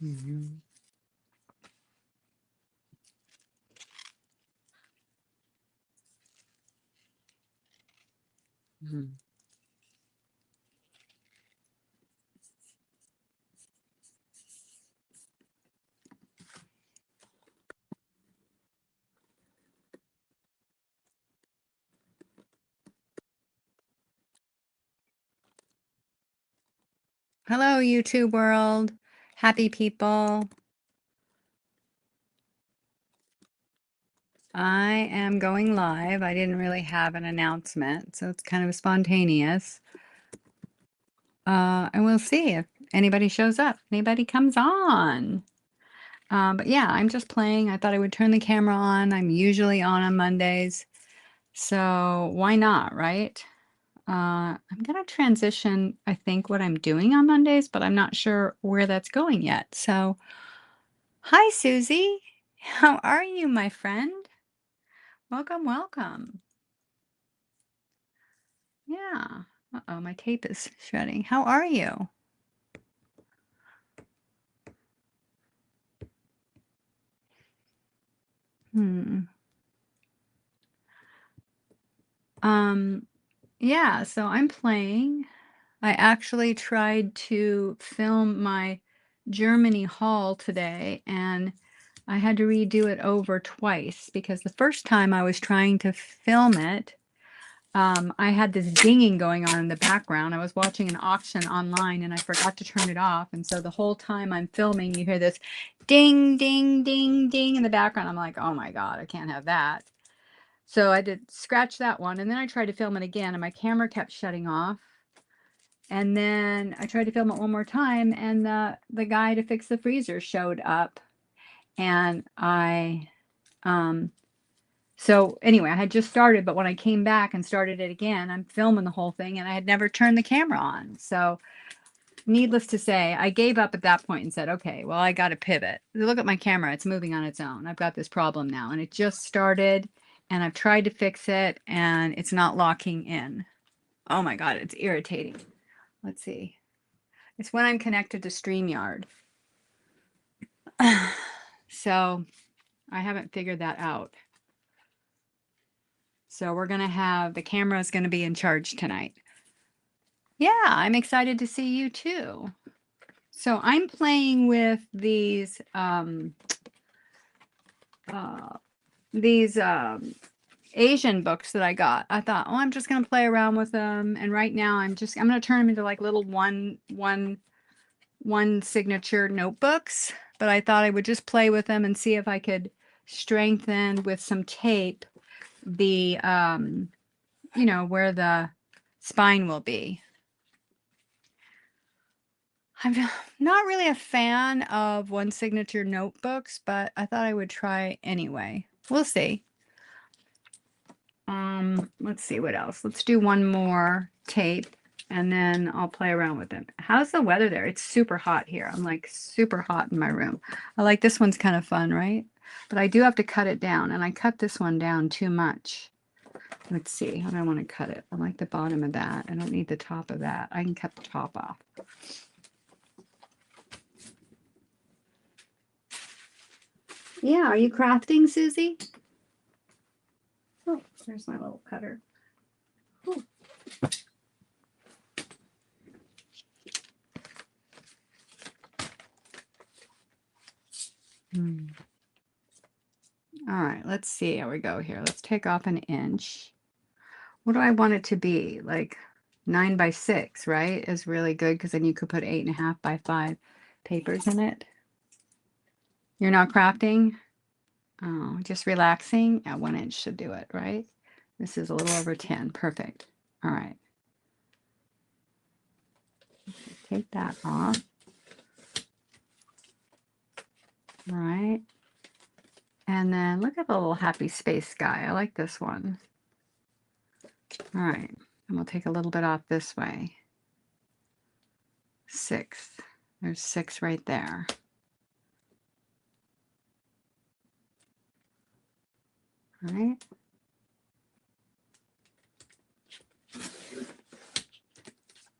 Mhm. Mhm. Hello, YouTube world. Happy people. I am going live. I didn't really have an announcement, so it's kind of spontaneous. And we'll see if anybody shows up, anybody comes on. But yeah, I'm just playing. I thought I would turn the camera on. I'm usually on Mondays, so why not, right? I'm gonna transition, I think, what I'm doing on Mondays, but I'm not sure where that's going yet. So, hi, Susie. How are you, my friend? Welcome, welcome. Yeah. Uh-oh, my tape is shredding. How are you? Hmm. Um, yeah, so I'm playing. I actually tried to film my Germany haul today, and I had to redo it over twice because the first time I was trying to film it, I had this dinging going on in the background. I was watching an auction online and I forgot to turn it off. And so the whole time I'm filming, you hear this ding, ding, ding, ding in the background. I'm like, oh my God, I can't have that. So I did scratch that one. And then I tried to film it again and my camera kept shutting off. And then I tried to film it one more time and the guy to fix the freezer showed up. And so anyway, I had just started, but when I came back and started it again, I'm filming the whole thing and I had never turned the camera on. So needless to say, I gave up at that point and said, okay, well, I got to pivot. Look at my camera. It's moving on its own. I've got this problem now and it just started and I've tried to fix it and it's not locking in. Oh my God, it's irritating. Let's see. It's when I'm connected to StreamYard. So I haven't figured that out. So we're going to have, the camera is going to be in charge tonight. Yeah, I'm excited to see you too. So I'm playing with these Asian books that I got. I thought, oh, I'm just going to play around with them. And right now I'm going to turn them into like little one signature notebooks. But I thought I would just play with them and see if I could strengthen with some tape the, where the spine will be. I'm not really a fan of one signature notebooks, but I thought I would try anyway. We'll see. Let's see what else. Let's do one more tape and then I'll play around with it. How's the weather there? It's super hot here. I'm like super hot in my room. I like this one's kind of fun, right? But I do have to cut it down and I cut this one down too much. Let's see, how do I want to cut it? I like the bottom of that. I don't need the top of that. I can cut the top off. Yeah, are you crafting, Susie? Oh, there's my little cutter. Ooh. All right, let's see how we go here. Let's take off an inch. What do I want it to be? Like 9 by 6, right? Is really good because then you could put 8.5 by 5 papers in it. You're not crafting? Oh, just relaxing? Yeah, 1 inch should do it, right? This is a little over 10. Perfect. All right. Take that off. All right. And then look at the little happy space guy. I like this one. All right. And we'll take a little bit off this way. 6. There's 6 right there. All right.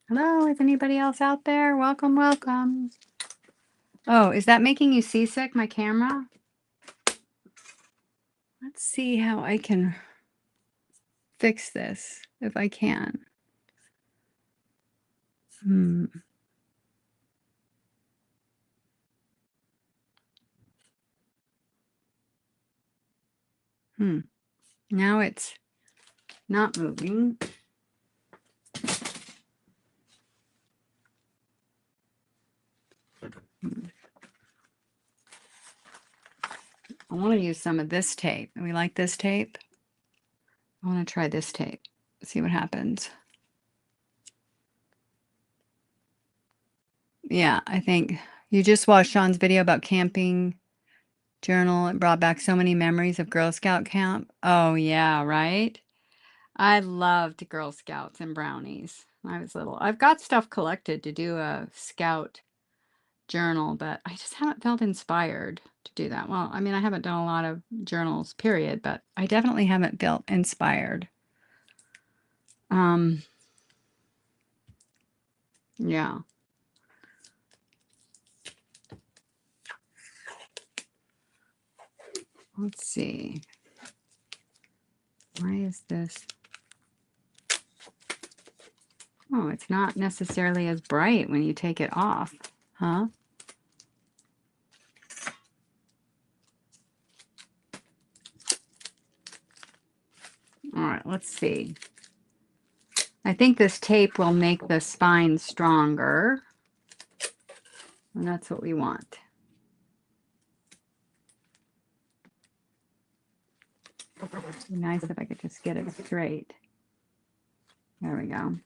Hello, is anybody else out there? Welcome, welcome. Oh, is that making you seasick, my camera? Let's see how I can fix this, if I can. Hmm. Hmm. Now it's not moving. I want to use some of this tape. We like this tape. I want to try this tape. See what happens. Yeah, I think you just watched Sean's video about camping journal. It brought back so many memories of Girl Scout camp. Oh, yeah, right? I loved Girl Scouts and brownies. When I was little. I've got stuff collected to do a scout journal, but I just haven't felt inspired to do that. Well, I mean, I haven't done a lot of journals, period, but I definitely haven't felt inspired. Yeah. Let's see. Why is this? Oh, it's not necessarily as bright when you take it off, huh? All right, let's see. I think this tape will make the spine stronger, and that's what we want. It'd be nice if I could just get it straight. There we go.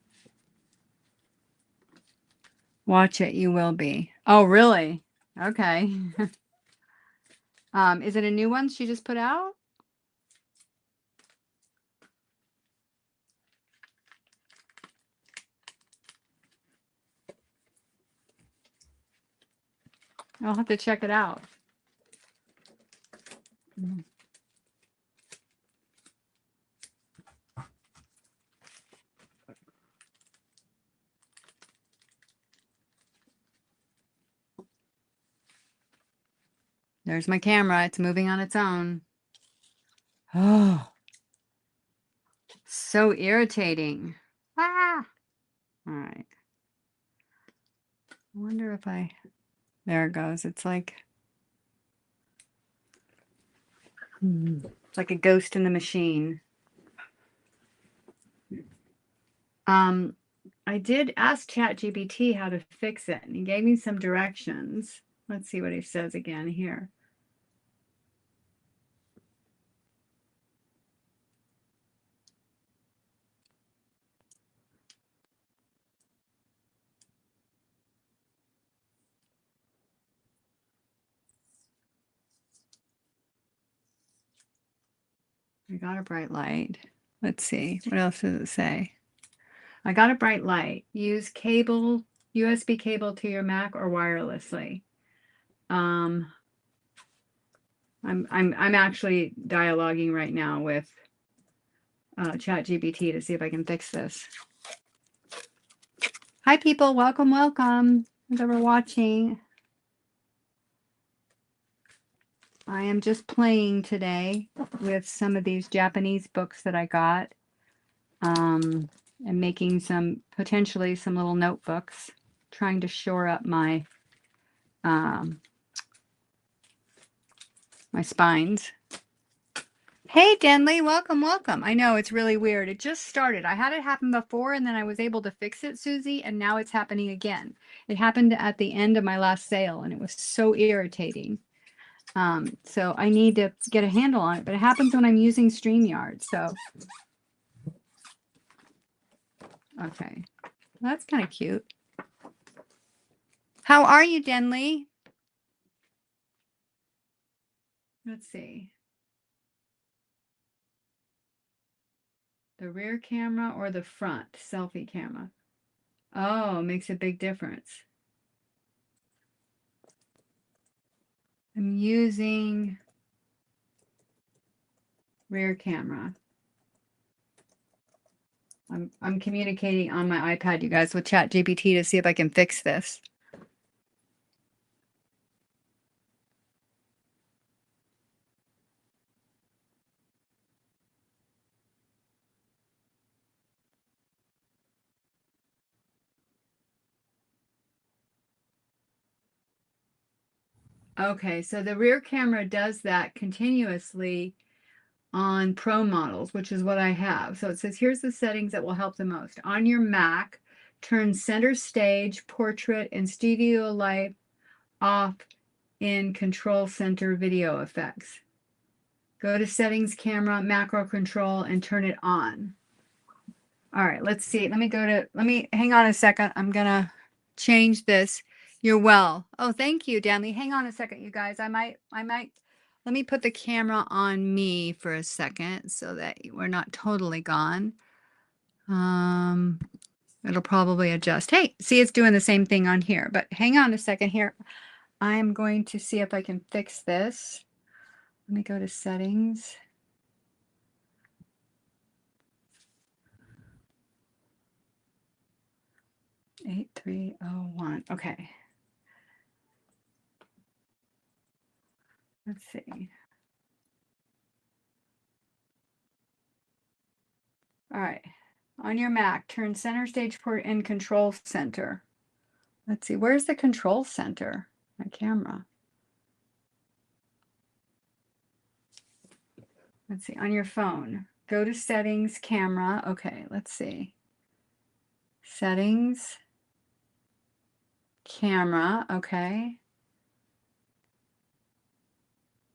Watch it, you will be. Oh, really? Okay. Is it a new one she just put out? I'll have to check it out. There's my camera. It's moving on its own. Oh, so irritating. Ah! All right. I wonder if I... There it goes. It's like... It's like a ghost in the machine. I did ask ChatGPT how to fix it, and he gave me some directions. Let's see what he says again here. I got a bright light. Let's see. What else does it say? I got a bright light. Use cable, USB cable to your Mac or wirelessly. I'm actually dialoguing right now with ChatGPT to see if I can fix this. Hi people, welcome, welcome. If ever watching. I am just playing today with some of these Japanese books that I got. And making potentially some little notebooks, trying to shore up my my spines. Hey Denley, welcome, welcome. I know it's really weird. It just started. I had it happen before and then I was able to fix it, Susie, and now it's happening again. It happened at the end of my last sale and it was so irritating. So I need to get a handle on it, but it happens when I'm using StreamYard. So, okay, that's kind of cute. How are you, Denley? Let's see. The rear camera or the front selfie camera? Oh, makes a big difference. I'm using rear camera. I'm communicating on my iPad, you guys, with ChatGPT to see if I can fix this. Okay, so the rear camera does that continuously on Pro models, which is what I have. So it says, here's the settings that will help the most. On your Mac, turn center stage, portrait, and studio light off in control center video effects. Go to settings, camera, macro control, and turn it on. All right, let's see. Let me hang on a second. I'm gonna change this. You're well. Oh, thank you, Danley. Hang on a second, you guys. I might, let me put the camera on me for a second so that we're not totally gone. It'll probably adjust. Hey, see, it's doing the same thing on here, but hang on a second here. I'm going to see if I can fix this. Let me go to settings. Eight, 8301. Okay. Let's see. All right. On your Mac, turn center stage port in control center. Let's see. Where's the control center? My camera. Let's see. On your phone, go to settings, camera. Okay. Let's see. Settings, camera. Okay.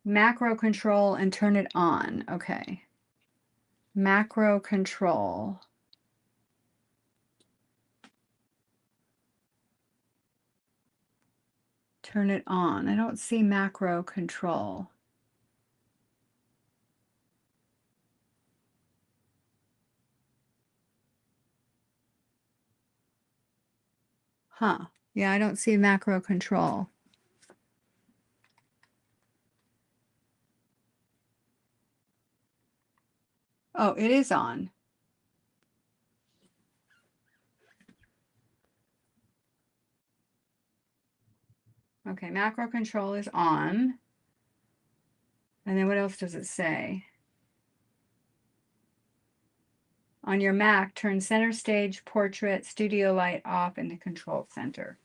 Macro control and turn it on. Okay. Macro control. Turn it on. I don't see macro control. Huh. Yeah, I don't see macro control. Oh, it is on. Okay, macro control is on. And then what else does it say? On your Mac, turn center stage, portrait, studio light off in the control center.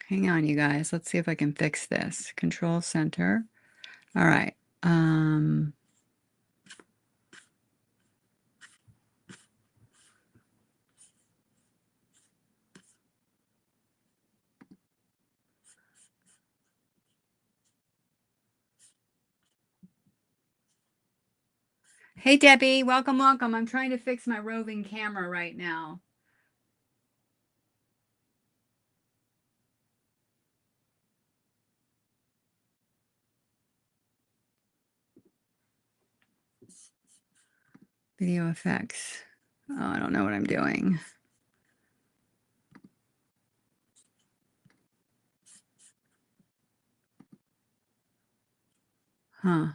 Hang on, you guys. Let's see if I can fix this. Control center. All right. Hey, Debbie. Welcome, welcome. I'm trying to fix my roving camera right now. Video effects. Oh, I don't know what I'm doing. Huh.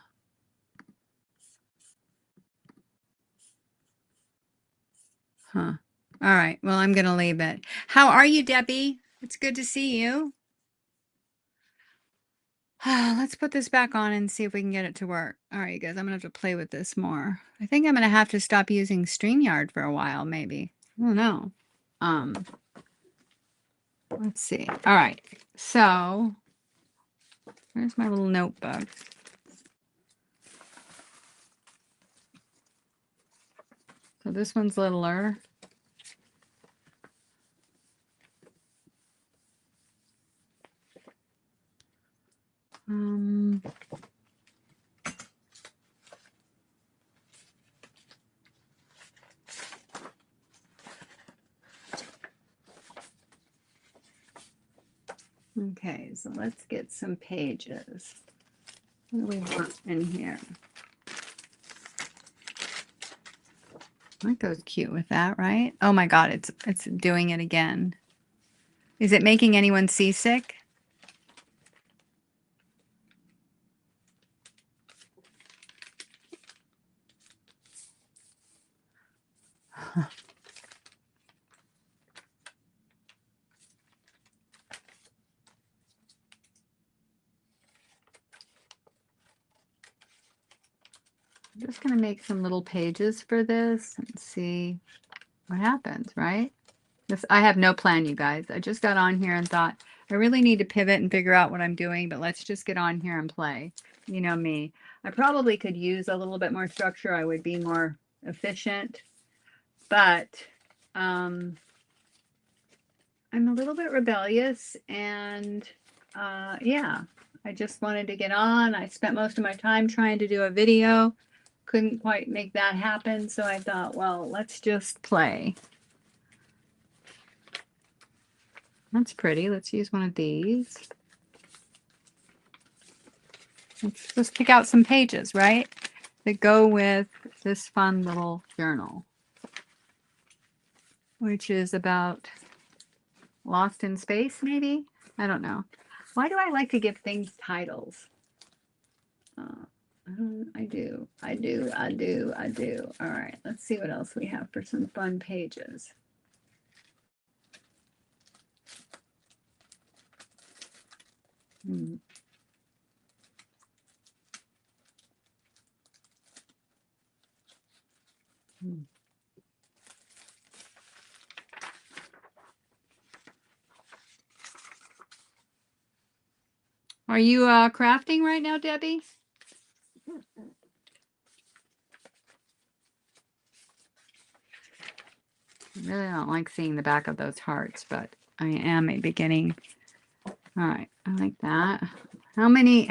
Huh. All right. Well, I'm going to leave it. How are you, Debbie? It's good to see you. Let's put this back on and see if we can get it to work. All right, you guys, I'm going to have to play with this more. I think I'm going to have to stop using StreamYard for a while, maybe. I don't know. Let's see. All right. So, where's my little notebook? So this one's littler. Okay, so let's get some pages. What do we want in here? That goes cute with that, right? Oh my God, it's doing it again. Is it making anyone seasick? I'm just going to make some little pages for this and see what happens, right? I have no plan, you guys. I just got on here and thought, I really need to pivot and figure out what I'm doing, but let's just get on here and play. You know me. I probably could use a little bit more structure. I would be more efficient, but I'm a little bit rebellious, and yeah, I just wanted to get on. I spent most of my time trying to do a video. Couldn't quite make that happen, so I thought, well, let's just play. That's pretty. Let's use one of these. Let's just pick out some pages, right? That go with this fun little journal, which is about lost in space, maybe? I don't know. Why do I like to give things titles? I do. All right, let's see what else we have for some fun pages. Are you crafting right now, Debbie? I really don't like seeing the back of those hearts, but I am beginning. All right, I like that. How many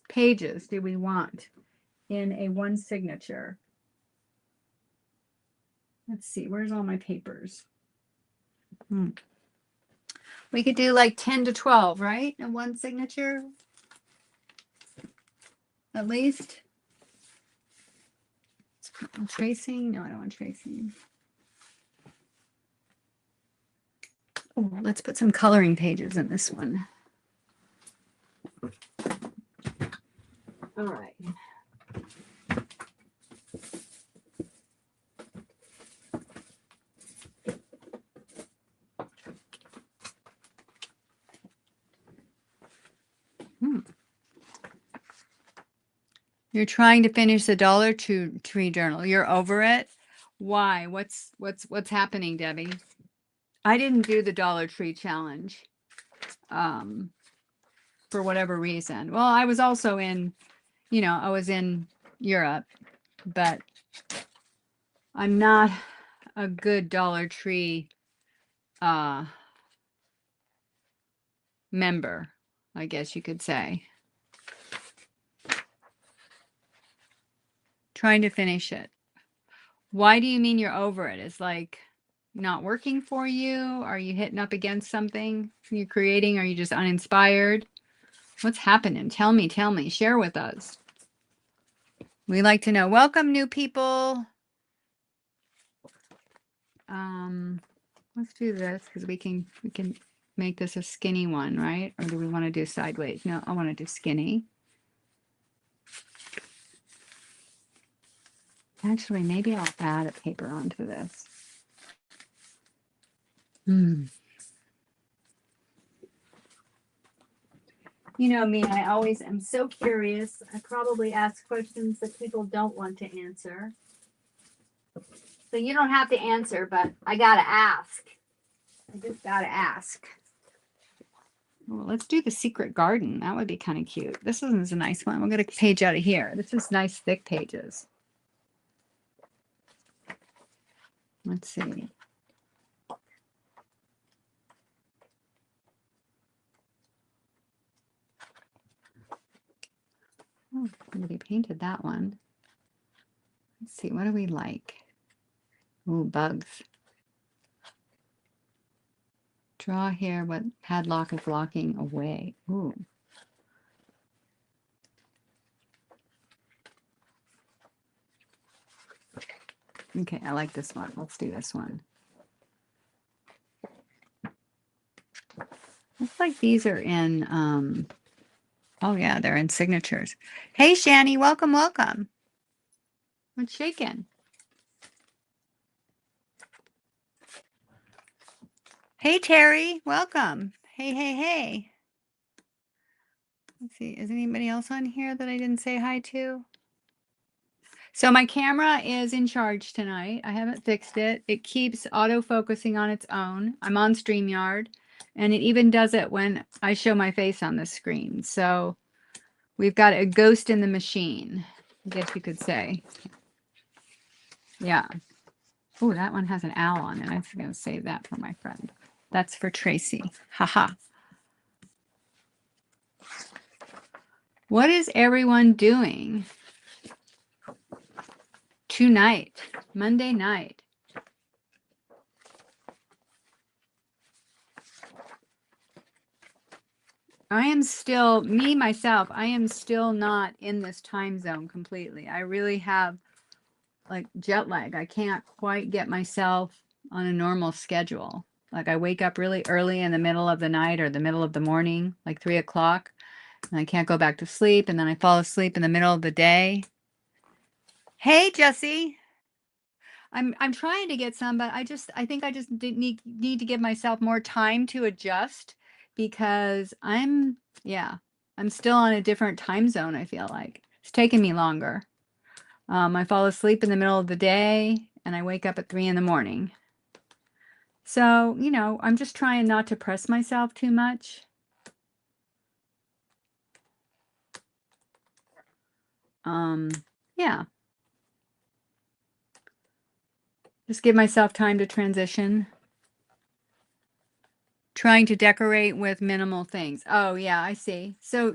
pages do we want in a one signature? Let's see, where's all my papers? We could do like 10 to 12, right? In one signature, at least. Tracing? No, I don't want tracing. Oh, let's put some coloring pages in this one. All right. You're trying to finish the Dollar Tree journal. You're over it. Why? What's happening, Debbie? I didn't do the Dollar Tree challenge for whatever reason. Well, I was also in, I was in Europe, but I'm not a good Dollar Tree member, I guess you could say. Trying to finish it. Why do you mean you're over it? It's like not working for you? Are you hitting up against something you're creating? Are you just uninspired? What's happening? Tell me, share with us. We like to know. Welcome, new people. Let's do this because we can make this a skinny one, right? Or do we want to do sideways? No, I want to do skinny. Actually, maybe I'll add a paper onto this. You know me, I always am so curious. I probably ask questions that people don't want to answer. So you don't have to answer, but I got to ask. I just got to ask. Well, let's do the secret garden. That would be kind of cute. This one is a nice one. We'll get a page out of here. This is nice, thick pages. Let's see. Oh, somebody painted that one. Let's see. What do we like? Ooh, bugs. Draw here what padlock is locking away. Ooh. Okay, I like this one. Let's do this one. Looks like these are in, oh yeah, they're in signatures. Hey, Shani, welcome. What's shaking? Hey, Terry, welcome. Hey. Let's see, is anybody else on here that I didn't say hi to? So my camera is in charge tonight. I haven't fixed it. It keeps auto-focusing on its own. I'm on StreamYard, and it even does it when I show my face on the screen. So we've got a ghost in the machine, I guess you could say. Yeah. Oh, that one has an owl on it. I'm going to save that for my friend. That's for Tracy. Haha. What is everyone doing tonight, Monday night? I am still, myself, I am still not in this time zone completely. I really have like jet lag. I can't quite get myself on a normal schedule. Like I wake up really early in the middle of the night or the middle of the morning, like 3 o'clock, and I can't go back to sleep. And then I fall asleep in the middle of the day. Hey, Jesse. I'm trying to get some, but I think I just need to give myself more time to adjust because I'm still on a different time zone. I feel like it's taking me longer. I fall asleep in the middle of the day and I wake up at 3 in the morning. So, you know, I'm just trying not to press myself too much. Yeah. Just give myself time to transition. Trying to decorate with minimal things. Oh, yeah, I see. So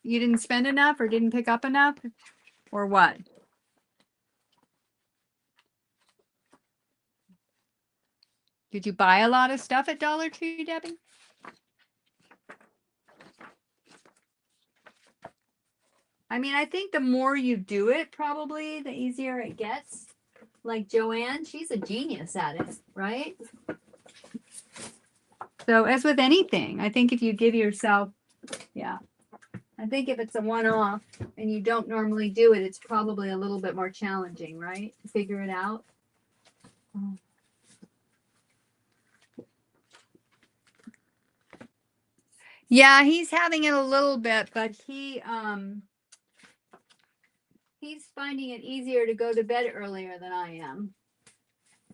you didn't spend enough or didn't pick up enough or what? Did you buy a lot of stuff at Dollar Tree, Debbie? I mean, I think the more you do it, probably the easier it gets. Like Joanne, she's a genius at it, right? So as with anything, I think if you give yourself, I think if it's a one-off and you don't normally do it, it's probably a little bit more challenging, right? To figure it out. Yeah, he's having it a little bit, but he's finding it easier to go to bed earlier than I am.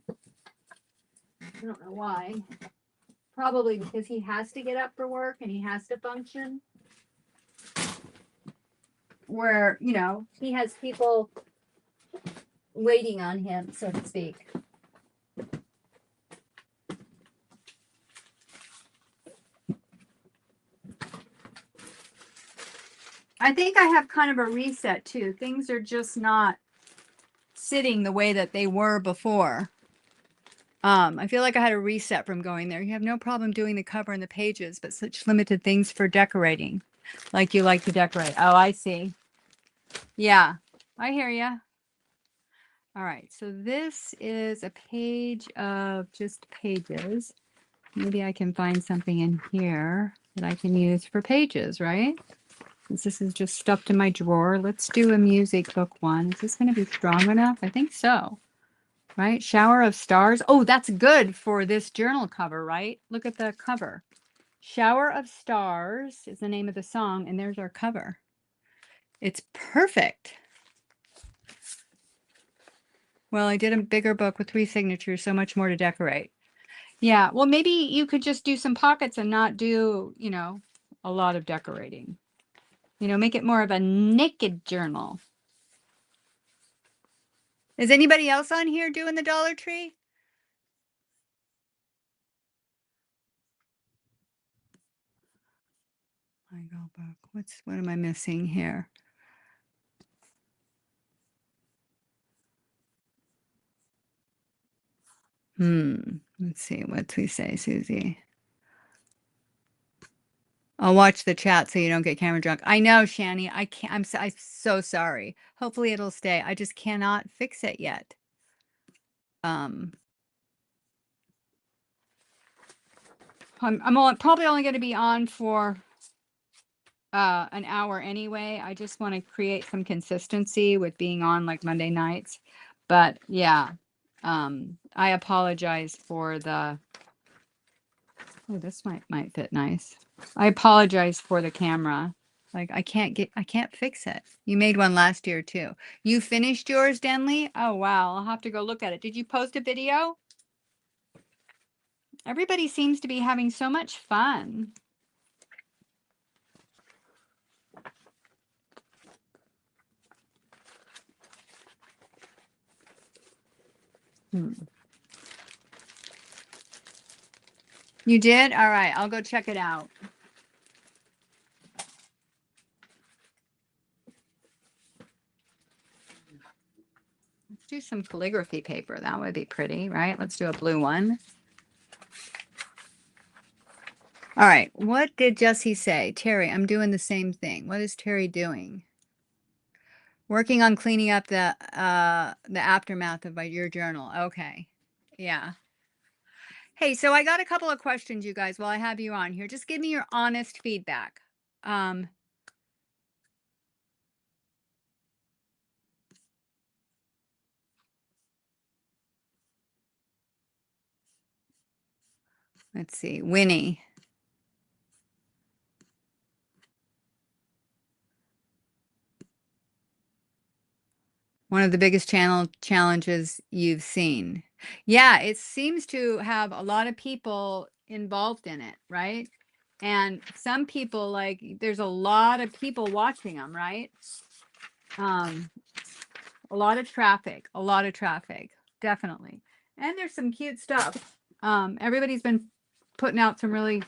I don't know why. Probably because he has to get up for work and he has to function. Where, you know, he has people waiting on him, so to speak. I think I have kind of a reset too. Things are just not sitting the way that they were before. I feel like I had a reset from going there. You have no problem doing the cover and the pages, but such limited things for decorating. Like you like to decorate. Oh, I see. Yeah, I hear you. All right, so this is a page of just pages. Maybe I can find something in here that I can use for pages, right? Since this is just stuffed in my drawer, let's do a music book one. Is this going to be strong enough? I think so. Right? Shower of Stars. Oh, that's good for this journal cover, right? Look at the cover. Shower of Stars is the name of the song, and there's our cover. It's perfect. Well, I did a bigger book with 3 signatures, so much more to decorate. Yeah, well, maybe you could just do some pockets and not do, you know, a lot of decorating. You know, make it more of a naked journal. Is anybody else on here doing the Dollar Tree? My go book. What am I missing here? Let's see. What's we say, Susie? I'll watch the chat so you don't get camera drunk. I know, Shani. I can't. I'm so sorry. Hopefully it'll stay. I just cannot fix it yet. I'm probably only going to be on for an hour anyway. I just want to create some consistency with being on like Monday nights. But yeah, I apologize for the. Oh, this might fit nice. I apologize for the camera. Like, I can't fix it. You made one last year too. You finished yours, Denley? Oh, wow. I'll have to go look at it. Did you post a video? Everybody seems to be having so much fun. Hmm. You did? All right. I'll go check it out. Let's do some calligraphy paper. That would be pretty, right? Let's do a blue one. All right. What did Jesse say? Terry, I'm doing the same thing. What is Terry doing? Working on cleaning up the aftermath of your journal. Okay. Yeah. Hey, so I got a couple of questions, you guys, while I have you on here. Just give me your honest feedback. Um, let's see. Winnie. One of the biggest challenges you've seen. Yeah, it seems to have a lot of people involved in it, right? And some people, like, there's a lot of people watching them, right? Um, a lot of traffic, definitely. And there's some cute stuff. Everybody's been putting out some really,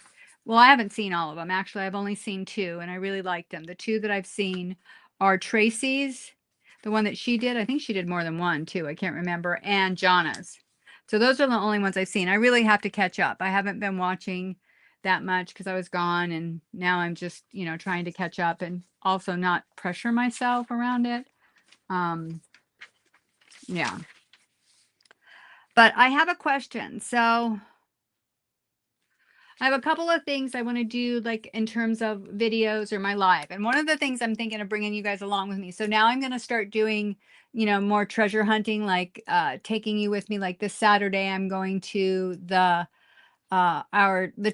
well, I haven't seen all of them. Actually, I've only seen two, and I really liked them. The two that I've seen are Tracy's, the one that she did. I think she did more than one, too. I can't remember. And Jana's. So those are the only ones I've seen. I really have to catch up. I haven't been watching that much because I was gone, and now I'm just, trying to catch up and also not pressure myself around it. Yeah. But I have a question. So I have a couple of things I want to do, like in terms of videos or my live. And one of the things I'm thinking of bringing you guys along with me. So now I'm going to start doing, more treasure hunting, like taking you with me. Like this Saturday, I'm going to the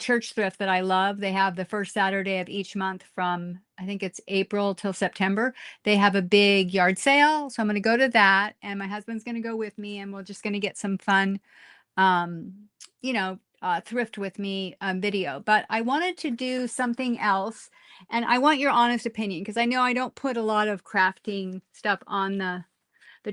church thrift that I love. They have the first Saturday of each month from, I think it's April till September. They have a big yard sale. So I'm going to go to that, and my husband's going to go with me, and we're just going to get some fun, thrift with me video. But I wanted to do something else, and I want your honest opinion because I know I don't put a lot of crafting stuff on the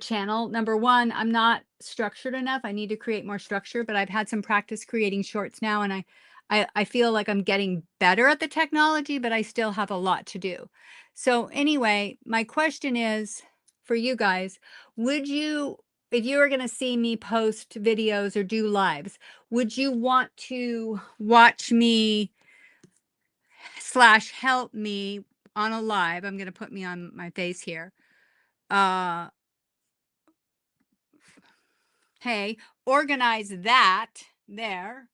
channel. Number one, I'm not structured enough. I need to create more structure, but I've had some practice creating shorts now, and I feel like I'm getting better at the technology, but I still have a lot to do. So anyway, my question is for you guys, would you, if you were going to see me post videos or do lives, would you want to watch me slash help me on a live? I'm going to put me on my face here. Hey, organize that there.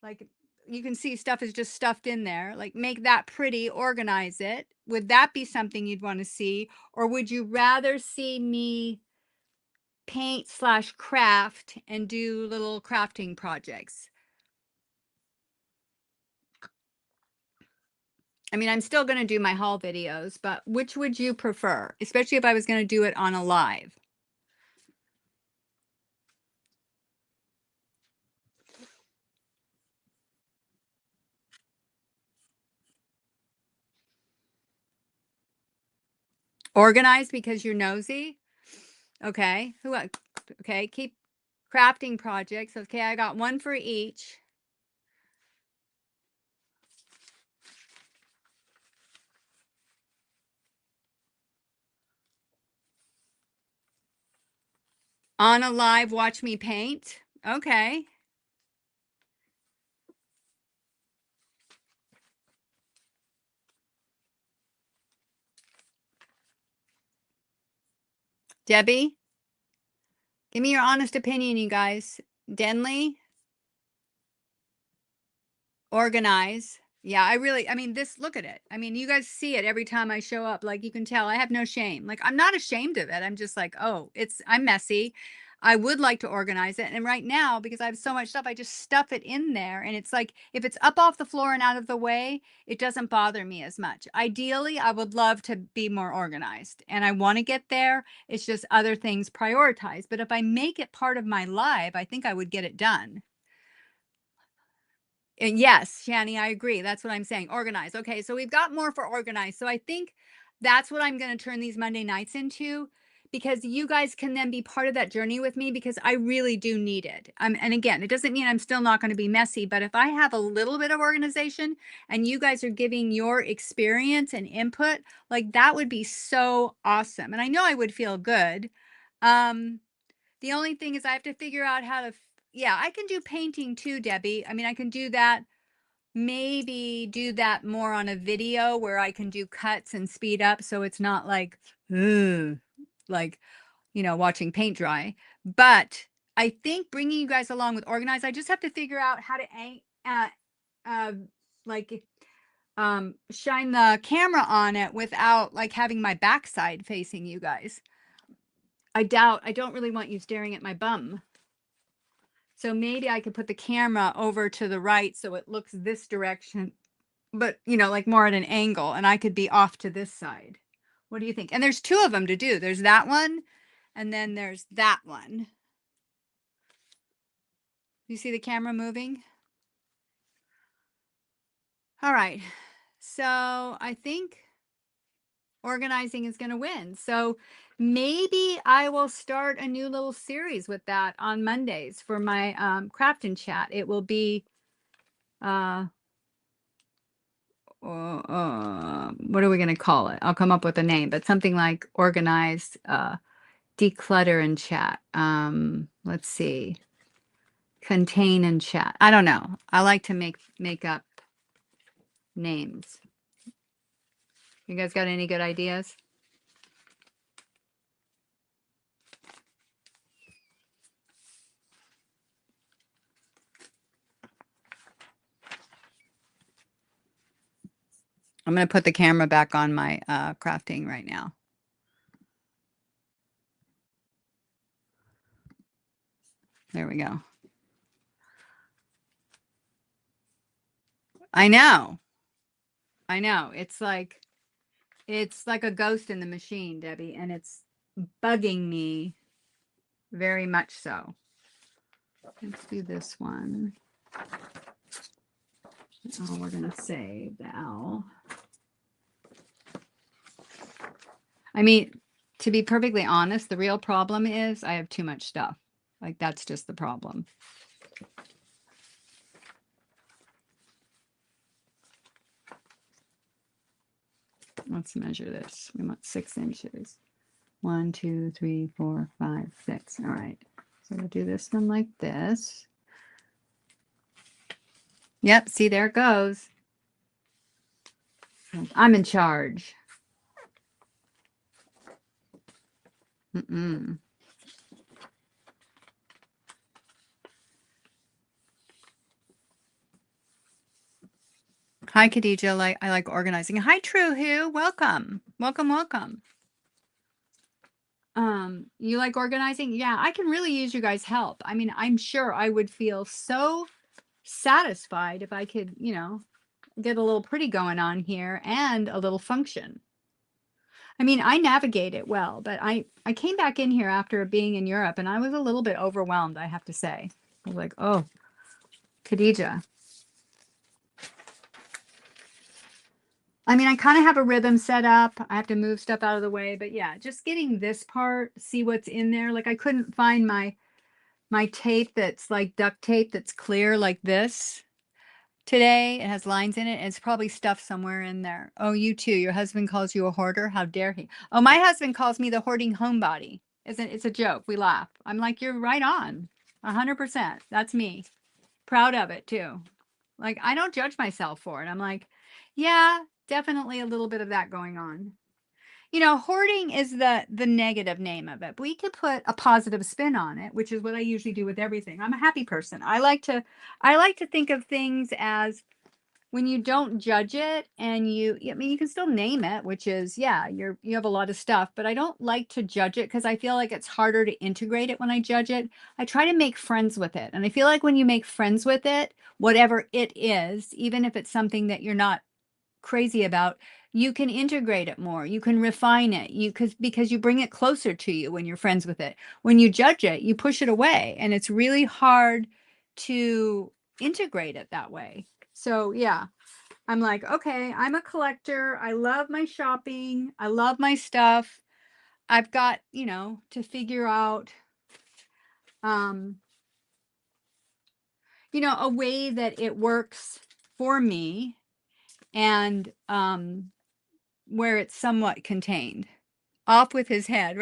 Like, you can see stuff is just stuffed in there. Like, make that pretty, organize it. Would that be something you'd want to see? Or would you rather see me paint slash craft and do little crafting projects? I mean, I'm still going to do my haul videos, but which would you prefer? Especially if I was going to do it on a live. Organize because you're nosy? Okay. Okay, keep crafting projects. Okay, I got one for each. On a live, watch me paint. Okay. Debbie, give me your honest opinion, you guys. Denley, organize. Yeah, I mean, look at it. I mean, you guys see it every time I show up. Like, you can tell I have no shame. Like, I'm not ashamed of it. I'm just like, oh, I'm messy. I would like to organize it. And right now, because I have so much stuff, I just stuff it in there. And it's like, if it's up off the floor and out of the way, it doesn't bother me as much. Ideally, I would love to be more organized and I want to get there. It's just other things prioritized. But if I make it part of my life, I think I would get it done. And yes, Shani, I agree. That's what I'm saying. Organize. Okay, so we've got more for organize. So I think that's what I'm going to turn these Monday nights into, because you guys can then be part of that journey with me, because I really do need it. And again, it doesn't mean I'm still not going to be messy, but if I have a little bit of organization and you guys are giving your experience and input, like that would be so awesome. And I know I would feel good. The only thing is I have to figure out how to, yeah, I can do painting too, Debbie. I mean, I can do that, maybe do that more on a video where I can do cuts and speed up. So it's not like, like, watching paint dry. But I think bringing you guys along with organize, I just have to figure out how to, like, shine the camera on it without like having my backside facing you guys. I don't really want you staring at my bum. So maybe I could put the camera over to the right so it looks this direction, but like more at an angle, and I could be off to this side. What do you think? And there's two of them to do. There's that one, and then there's that one. You see the camera moving? All right. So I think organizing is going to win. So maybe I will start a new little series with that on Mondays for my crafting chat. It will be what are we going to call it? I'll come up with a name, but something like organized, declutter and chat. Let's see. Contain and chat. I don't know. I like to make up names. You guys got any good ideas? I'm going to put the camera back on my crafting right now. There we go. I know. It's like a ghost in the machine, Debbie, and it's bugging me very much so. Let's do this one. Oh, we're going to save the owl. I mean, to be perfectly honest, the real problem is I have too much stuff. Like, that's just the problem. Let's measure this. We want 6 inches. 1, 2, 3, 4, 5, 6. All right. So we'll do this one like this. Yep. See, there it goes. I'm in charge. Hi, Khadijah. I like organizing. Hi, True Who. Welcome. You like organizing? Yeah, I can really use you guys' help. I mean, I'm sure I would feel so satisfied if I could, get a little pretty going on here and a little function. I mean, I navigate it well, but I came back in here after being in Europe and I was a little bit overwhelmed, I have to say. I was like, oh, Khadijah. I mean, I kind of have a rhythm set up. I have to move stuff out of the way, but yeah, just getting this part, see what's in there. Like I couldn't find my tape that's like duct tape that's clear like this today. It has lines in it. And it's probably stuffed somewhere in there. Oh, you too. Your husband calls you a hoarder. How dare he? Oh, my husband calls me the hoarding homebody. It's a joke. We laugh. I'm like, you're right on. 100%. That's me. Proud of it too. Like, I don't judge myself for it. I'm like, yeah, definitely a little bit of that going on. Hoarding is the negative name of it. But we could put a positive spin on it, which is what I usually do with everything. I'm a happy person. I like to think of things as when you don't judge it and I mean, you can still name it, which is, yeah, you have a lot of stuff, but I don't like to judge it because I feel like it's harder to integrate it when I judge it. I try to make friends with it. And I feel like when you make friends with it, whatever it is, even if it's something that you're not crazy about, you can integrate it more. You can refine it. Because you bring it closer to you when you're friends with it. When you judge it, you push it away, and it's really hard to integrate it that way. So, yeah, I'm like, okay, I'm a collector. I love my shopping. I love my stuff. I've got, to figure out, um, a way that it works for me, and where it's somewhat contained. Off with his head.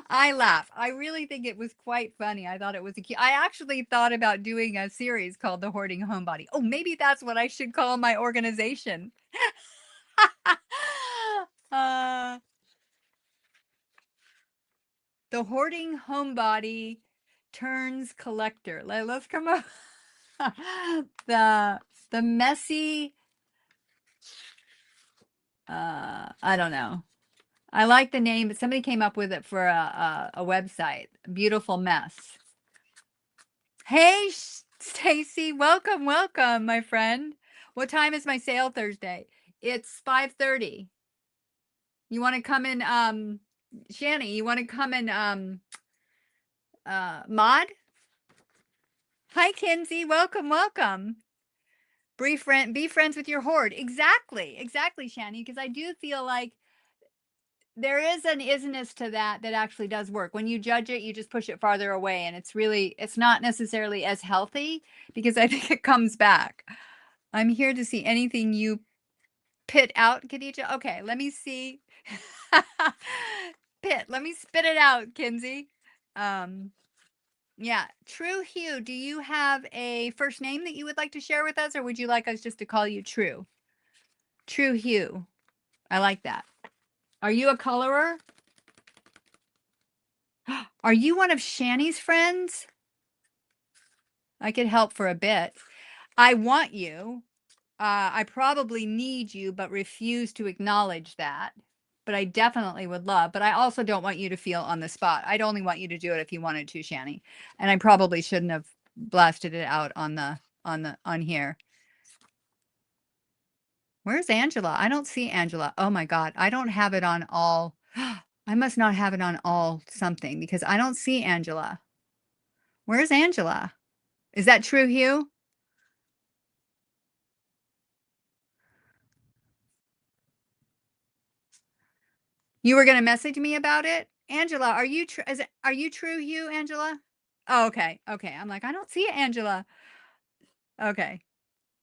I laugh. I really think it was quite funny. I thought it was I actually thought about doing a series called The Hoarding Homebody. Oh, maybe that's what I should call my organization. uh, the Hoarding Homebody turns collector. Let's come up. the messy. I don't know. I like the name, but somebody came up with it for a website. Beautiful Mess. Hey, Stacy, welcome, my friend. What time is my sale Thursday? It's 5:30. You want to come in, Shani, you want to come in, mod? Hi, Kinsey, welcome. Be friends with your hoard. Exactly, Shani, because I do feel like there is an isness to that actually does work. When you judge it, you just push it farther away, and it's not necessarily as healthy, because I think it comes back. I'm here to see anything you pit out, Khadijah. Okay, let me see. Let me spit it out, Kinsey. Yeah, True Hugh, do you have a first name that you would like to share with us, or would you like us just to call you True? True Hugh. I like that. Are you a colorer? Are you one of Shani's friends? I could help for a bit. I want you. I probably need you, but refuse to acknowledge that. But I definitely would love. But I also don't want you to feel on the spot. I'd only want you to do it if you wanted to, Shani. And I probably shouldn't have blasted it out on here. Where's Angela? I don't see Angela. Oh my God. I don't have it on all. I must not have it on all something, because I don't see Angela. Where's Angela? Is that true, Hugh? You were going to message me about it? Angela, are you true, Hugh, Angela? Oh, okay. Okay. I'm like, I don't see Angela. Okay.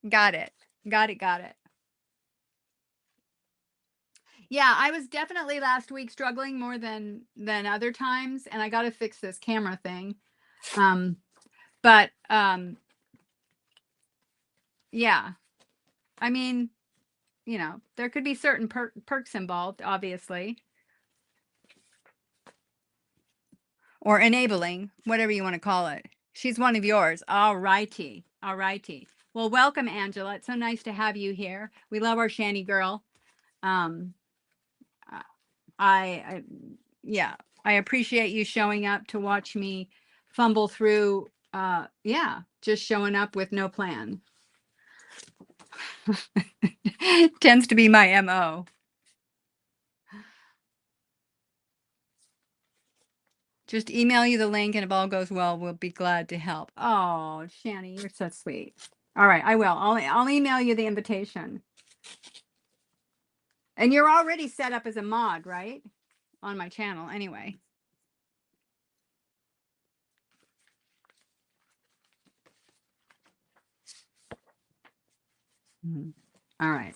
Got it. Got it. Yeah, I was definitely last week struggling more than other times, and I got to fix this camera thing. But yeah. I mean, there could be certain perks involved, obviously. Or enabling, whatever you want to call it. She's one of yours. All righty. Well, welcome, Angela. It's so nice to have you here. We love our Shani girl. I appreciate you showing up to watch me fumble through. Just showing up with no plan. Tends to be my MO. Just email you the link, and if all goes well, we'll be glad to help. Oh, Shani, you're so sweet. All right, I will. I'll email you the invitation. And you're already set up as a mod, right? On my channel, anyway. All right.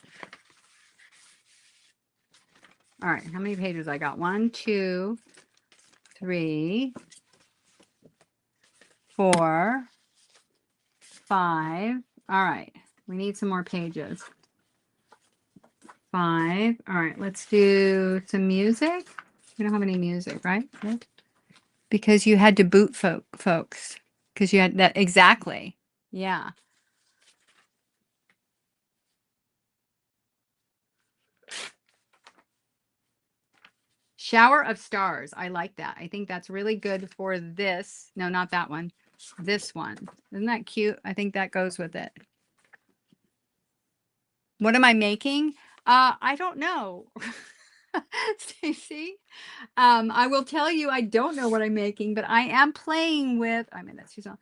All right. How many pages I got? 1, 2, 3, 4, 5. All right. We need some more pages. 5. All right. Let's do some music. We don't have any music, right? Because you had to boot folks. Because you had that. Exactly. Yeah. Shower of stars. I like that. I think that's really good for this. No, not that one. This one. Isn't that cute? I think that goes with it. What am I making? I don't know. Stacy. I will tell you, I don't know what I'm making, but I am playing with, I mean, that's too small.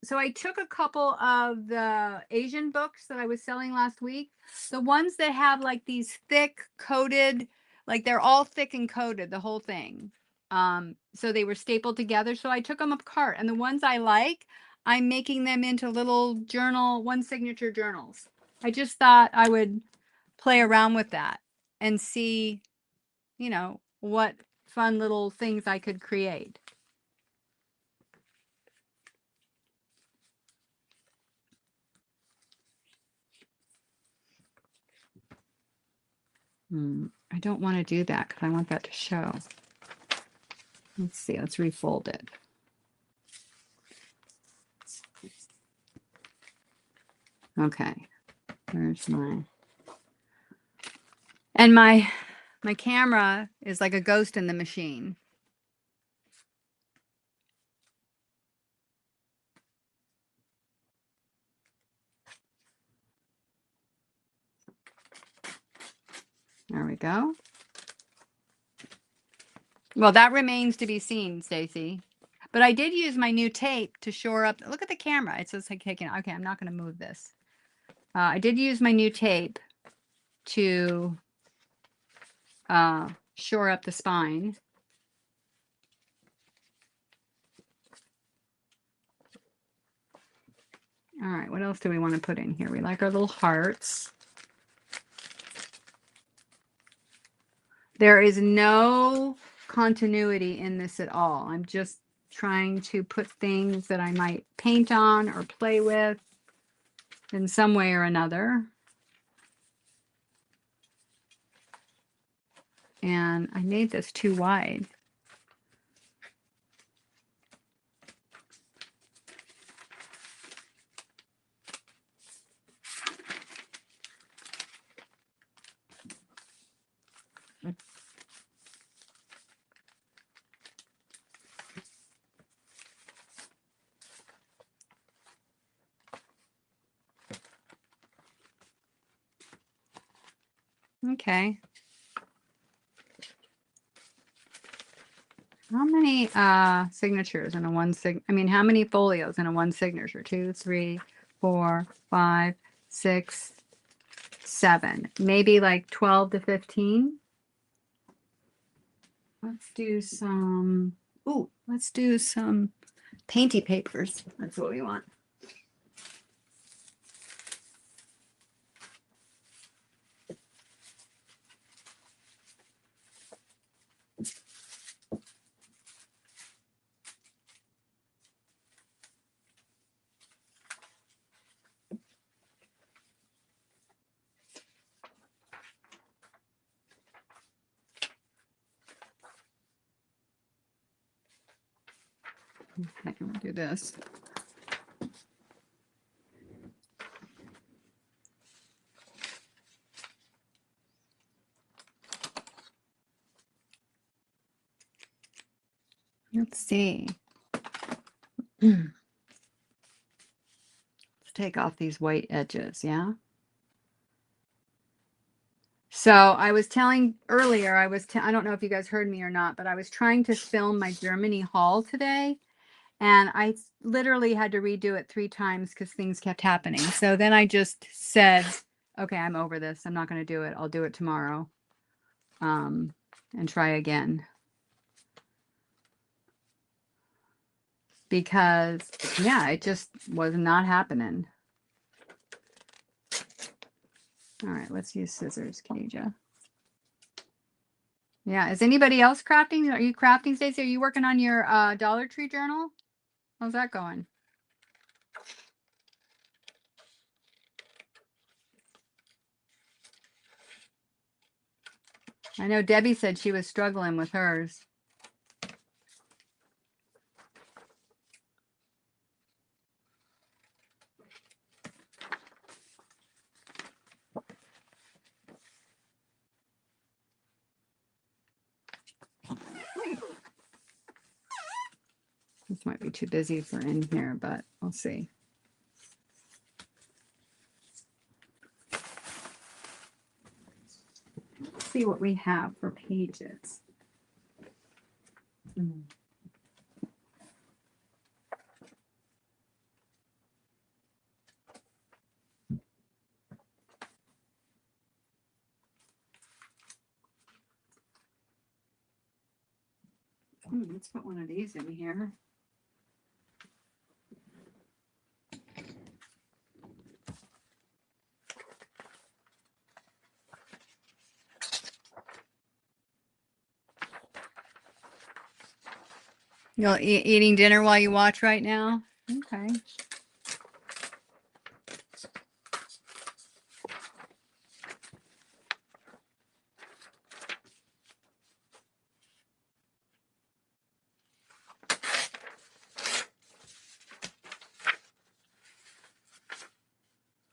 So I took a couple of the Asian books that I was selling last week, the ones that have like these thick coated, like they're all thick and coated, the whole thing. So they were stapled together. So I took them apart, and the ones I like, I'm making them into little one signature journals. I just thought I would play around with that and see, what fun little things I could create. I don't want to do that because I want that to show. Let's see, let's refold it. Okay, where's and my camera is like a ghost in the machine. There we go. Well, that remains to be seen, Stacy. But I did use my new tape to shore up. Look at the camera. It's just like taking. Okay, I'm not going to move this. I did use my new tape to shore up the spine. All right, what else do we want to put in here? We like our little hearts. There is no continuity in this at all. I'm just trying to put things that I might paint on or play with in some way or another. And I made this too wide. Okay. How many signatures in a how many folios in a one signature? 2, 3, 4, 5, 6, 7. Maybe like 12 to 15. Let's do some painty papers. That's what we want. Okay, we'll do this. Let's see. Let's take off these white edges, yeah? So I was telling earlier, I don't know if you guys heard me or not, but I was trying to film my Germany haul today, and I literally had to redo it 3 times because things kept happening. So then I just said, okay, I'm over this. I'm not going to do it. I'll do it tomorrow, and try again. Because, yeah, it just was not happening. All right, let's use scissors, Khadijah. Yeah, is anybody else crafting? Are you crafting, Stacey? Are you working on your Dollar Tree journal? How's that going? I know Debbie said she was struggling with hers. This might be too busy for in here, but we'll see. Let's see what we have for pages. Let's put one of these in here. You're eating dinner while you watch right now? Okay.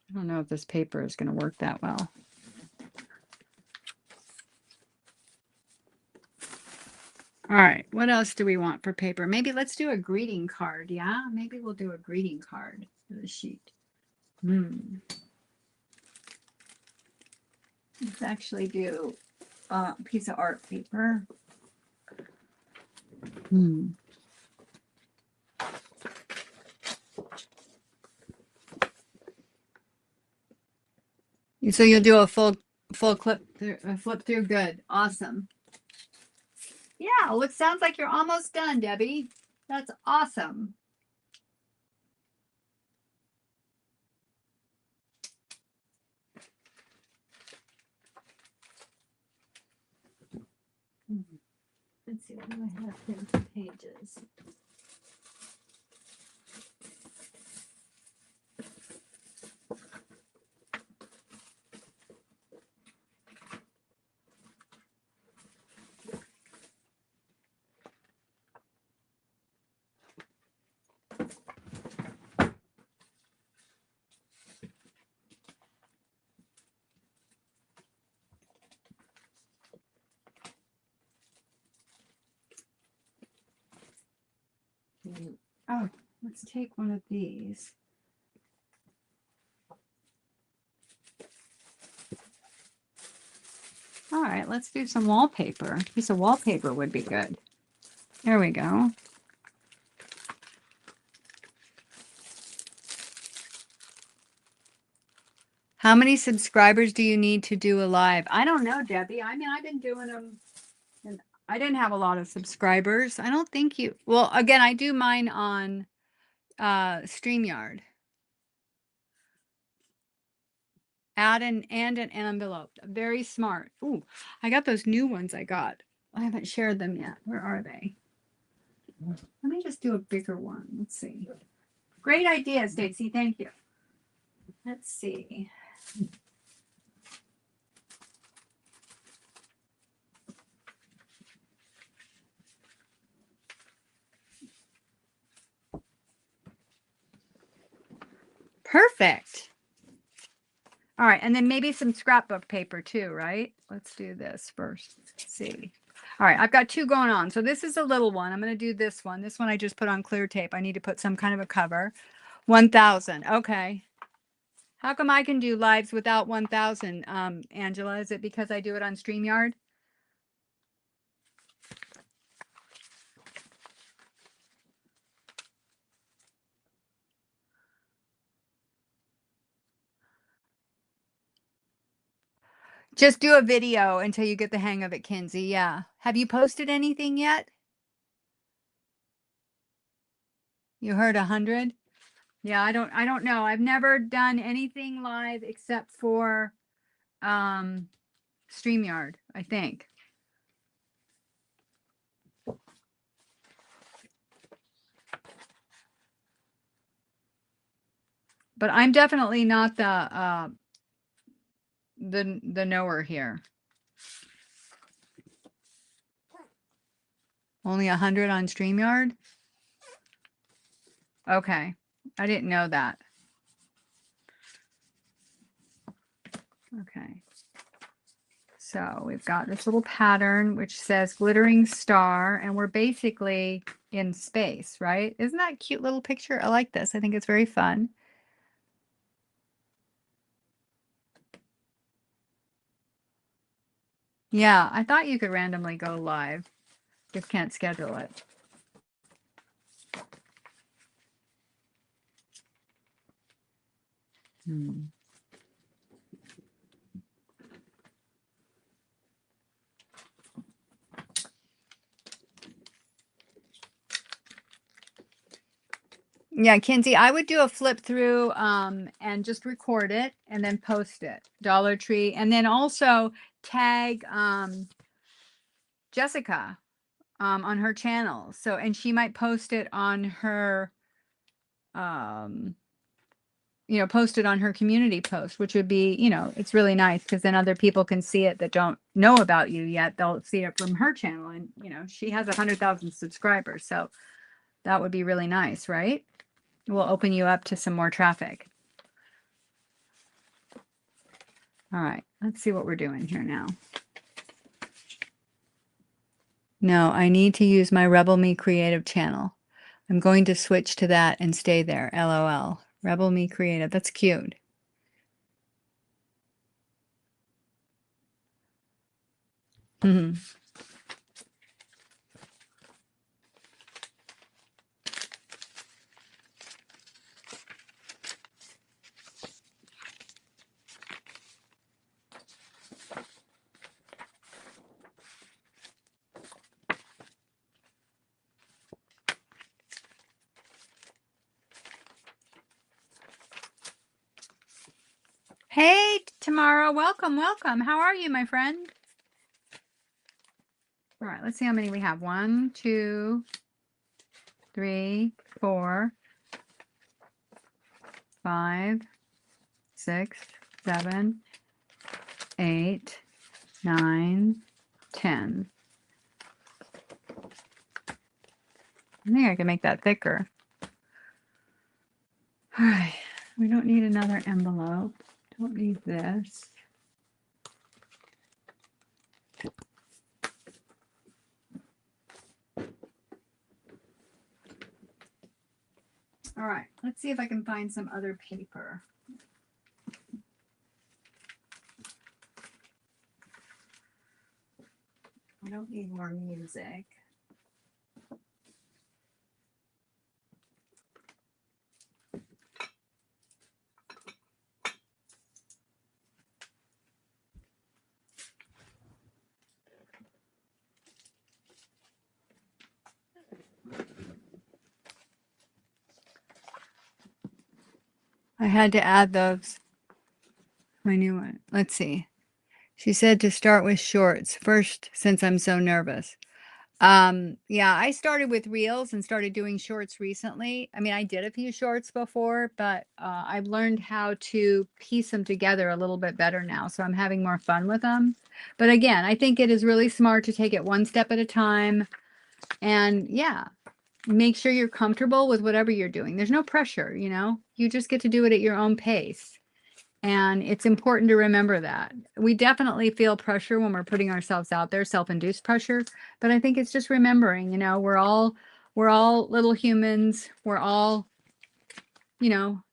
I don't know if this paper is going to work that well. All right, what else do we want for paper? Maybe let's do a greeting card. Yeah, maybe we'll do a greeting card for the sheet. Let's actually do a piece of art paper. So you'll do a full flip through. Good. Awesome. Yeah, look, sounds like you're almost done, Debbie. That's awesome. Let's see, what do I have here for pages? Oh, let's take one of these. All right, let's do some wallpaper. A piece of wallpaper would be good. There we go. How many subscribers do you need to do a live? I don't know, Debbie. I mean, I've been doing them, and I didn't have a lot of subscribers. I don't think you... Well, again, I do mine on StreamYard. Add an envelope. Very smart. Ooh, I got those new ones I got. I haven't shared them yet. Where are they? Let me just do a bigger one. Let's see. Great idea, Stacy. Thank you. Let's see. Perfect. All right, and then maybe some scrapbook paper too, right? Let's do this first. Let's see. All right, I've got two going on. So this is a little one. I'm going to do this one. This one I just put on clear tape. I need to put some kind of a cover. 1,000. Okay. How come I can do lives without 1,000, Angela? Is it because I do it on StreamYard? Just do a video until you get the hang of it, Kinsey. Yeah. Have you posted anything yet? You heard 100? Yeah, I don't know. I've never done anything live except for StreamYard, I think. But I'm definitely not the knower here. Only 100 on StreamYard? Okay. I didn't know that. Okay. So we've got this little pattern which says glittering star, and we're basically in space, right? Isn't that a cute little picture? I like this. I think it's very fun. Yeah, I thought you could randomly go live. Just can't schedule it. Hmm. Yeah, Kinsey, I would do a flip through and just record it and then post it. Dollar Tree. And then also tag Jessica on her channel. So, and she might post it on her post it on her community post, which would be, it's really nice because then other people can see it that don't know about you yet. They'll see it from her channel. And, she has 100,000 subscribers. So that would be really nice, right? We'll open you up to some more traffic. All right, let's see what we're doing here now. No, I need to use my Rebel Me Creative channel. I'm going to switch to that and stay there. LOL. Rebel Me Creative. That's cute. Mm-hmm. Hey, Tamara. Welcome, welcome. How are you, my friend? All right, let's see how many we have. 1, 2, 3, 4, 5, 6, 7, 8, 9, 10. I think I can make that thicker. All right, we don't need another envelope. Don't need this. All right, let's see if I can find some other paper. I don't need more music. I had to add those. My new one. Let's see. She said to start with shorts first since I'm so nervous. Yeah, I started with reels and started doing shorts recently. I mean, I did a few shorts before, but I've learned how to piece them together a little bit better now. So I'm having more fun with them. But again, I think it is really smart to take it one step at a time. And yeah, make sure you're comfortable with whatever you're doing. There's no pressure, you just get to do it at your own pace. And it's important to remember that. We definitely feel pressure when we're putting ourselves out there, self-induced pressure. But I think it's just remembering, we're all little humans. We're all,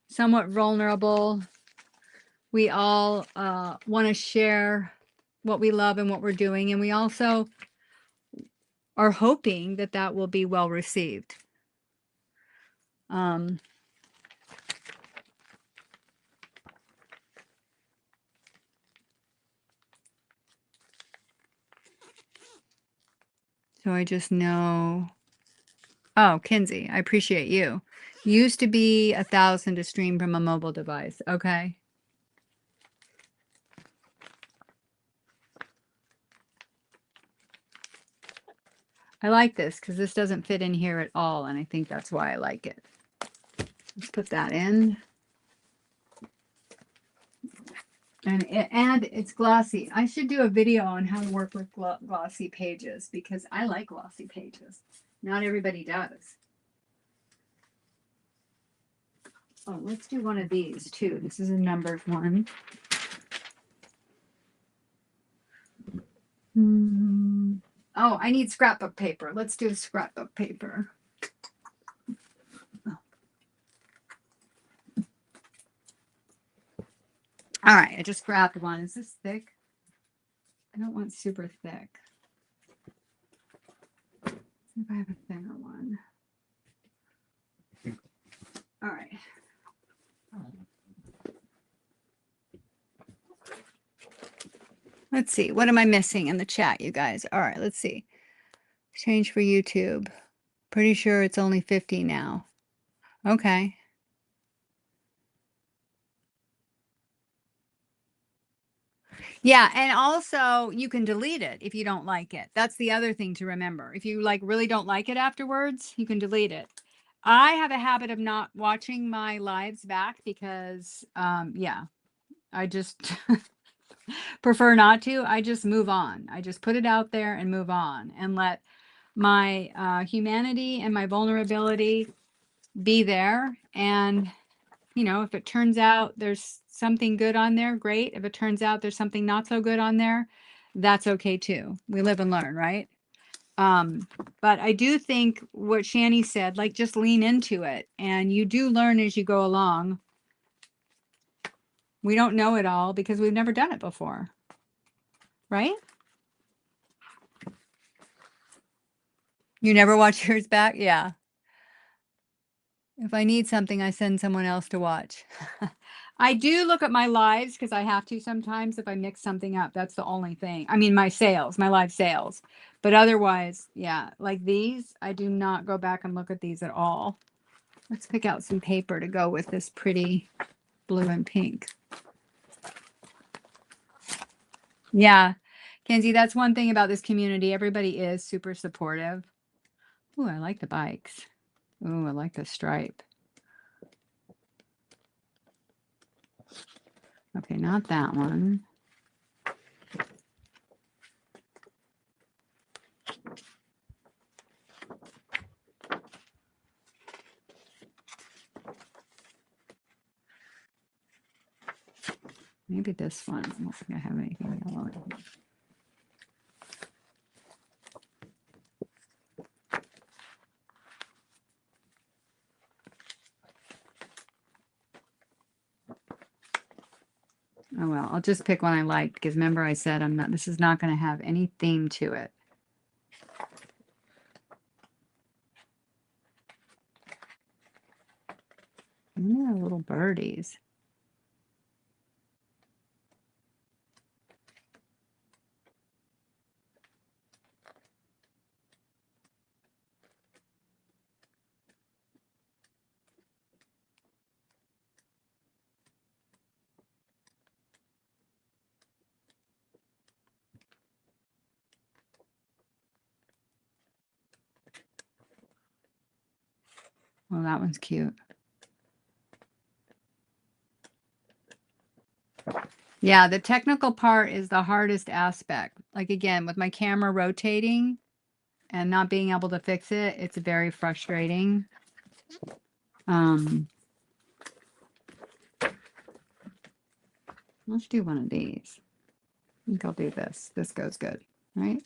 somewhat vulnerable. We all want to share what we love and what we're doing. And we also are hoping that that will be well received. So I just know. Oh, Kinsey, I appreciate you. Used to be 1,000 to stream from a mobile device. Okay. I like this because this doesn't fit in here at all, and I think that's why I like it. Let's put that in. And it's glossy. I should do a video on how to work with glossy pages because I like glossy pages. Not everybody does. Oh, let's do one of these too. This is a numbered one. Oh, I need scrapbook paper. Let's do scrapbook paper. All right, I just grabbed one. Is this thick? I don't want super thick. See if I have a thinner one. All right. Let's see. What am I missing in the chat, you guys? All right, let's see. Change for YouTube. Pretty sure it's only 50 now. Okay. Yeah, and also you can delete it if you don't like it. That's the other thing to remember. If you like really don't like it afterwards, you can delete it. I have a habit of not watching my lives back because yeah, I just prefer not to. I just move on. I just put it out there and move on and let my humanity and my vulnerability be there. And you know, if it turns out there's something good on there, great. If it turns out there's something not so good on there, that's okay too. We live and learn, right? But I do think what Shani said, like just lean into it and you do learn as you go along. We don't know it all because we've never done it before, right? You never watch yours back? Yeah. If I need something, I send someone else to watch. I do look at my lives because I have to sometimes if I mix something up. That's the only thing. I mean, my sales, my live sales. But otherwise, yeah, like these, I do not go back and look at these at all. Let's pick out some paper to go with this pretty blue and pink. Yeah, Kenzie, that's one thing about this community. Everybody is super supportive. Ooh, I like the bikes. Ooh, I like the stripe. Okay, not that one. Maybe this one. I don't think I have anything yellow. Oh well, I'll just pick one I like because remember I said I'm not. This is not going to have any theme to it. And they're little birdies. Well, that one's cute. Yeah, the technical part is the hardest aspect. Like again, with my camera rotating and not being able to fix it, it's very frustrating. Let's do one of these. I think I'll do this. This goes good, right?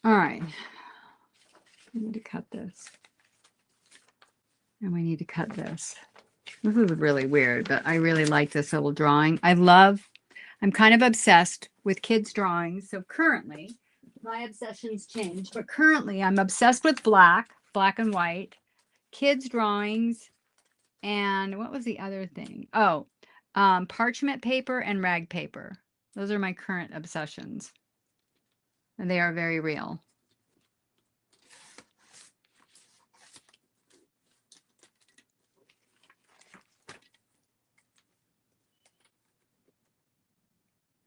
All right. We need to cut this. And we need to cut this. This is really weird, but I really like this little drawing. I'm kind of obsessed with kids' drawings. So currently, my obsessions change, but currently I'm obsessed with black and white, kids' drawings, and what was the other thing? Oh, parchment paper and rag paper. Those are my current obsessions. And they are very real.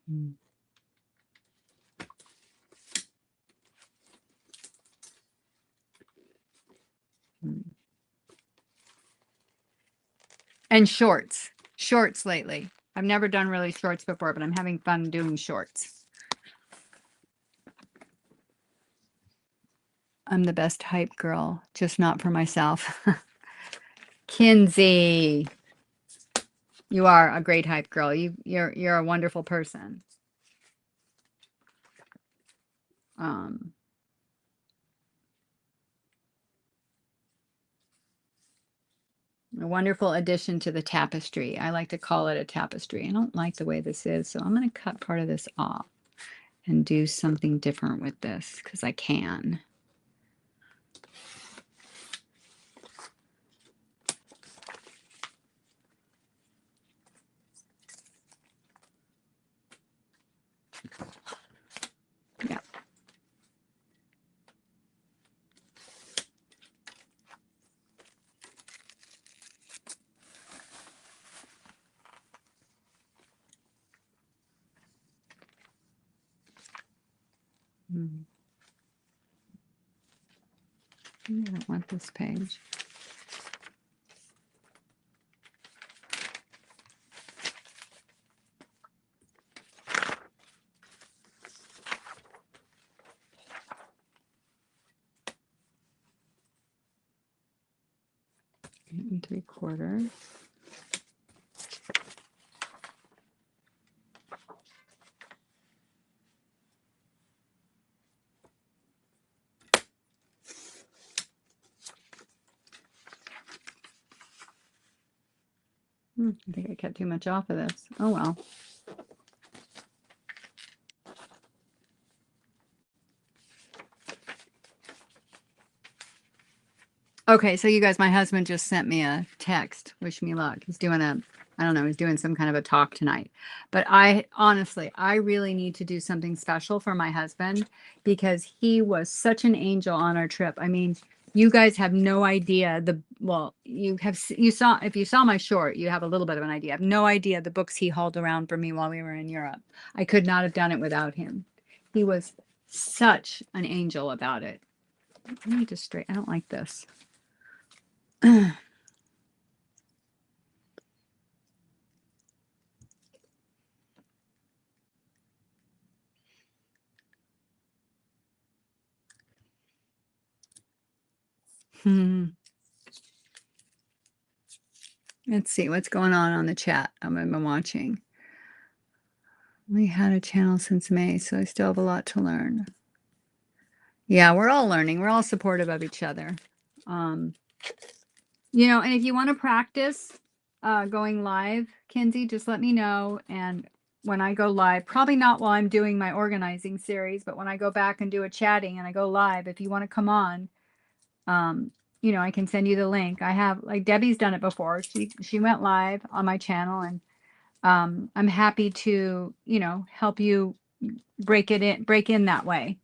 Mm. And shorts lately. I've never done really shorts before, but I'm having fun doing shorts. I'm the best hype girl, just not for myself. Kinsey. You are a great hype girl. You're a wonderful person. Um, a wonderful addition to the tapestry. I like to call it a tapestry. I don't like the way this is, so I'm going to cut part of this off and do something different with this because I can. Yeah. Hmm. I don't want this page. And 3/4. I think I cut too much off of this. Oh well. Okay, so you guys, my husband just sent me a text. Wish me luck. He's doing I don't know, he's doing some kind of a talk tonight. But I honestly, I really need to do something special for my husband because he was such an angel on our trip. I mean, you guys have no idea well, you saw, if you saw my short, you have a little bit of an idea. I have no idea the books he hauled around for me while we were in Europe. I could not have done it without him. He was such an angel about it. Let me just straight, I don't like this. Let's see what's going on the chat. I've been watching. We had a channel since May, so I still have a lot to learn. Yeah, we're all learning. We're all supportive of each other. You know, and if you want to practice going live, Kinsey, just let me know. And when I go live, probably not while I'm doing my organizing series, but when I go back and do a chatting and I go live, if you want to come on, you know, I can send you the link. I have, like, Debbie's done it before. She went live on my channel, and I'm happy to, you know, help you break in that way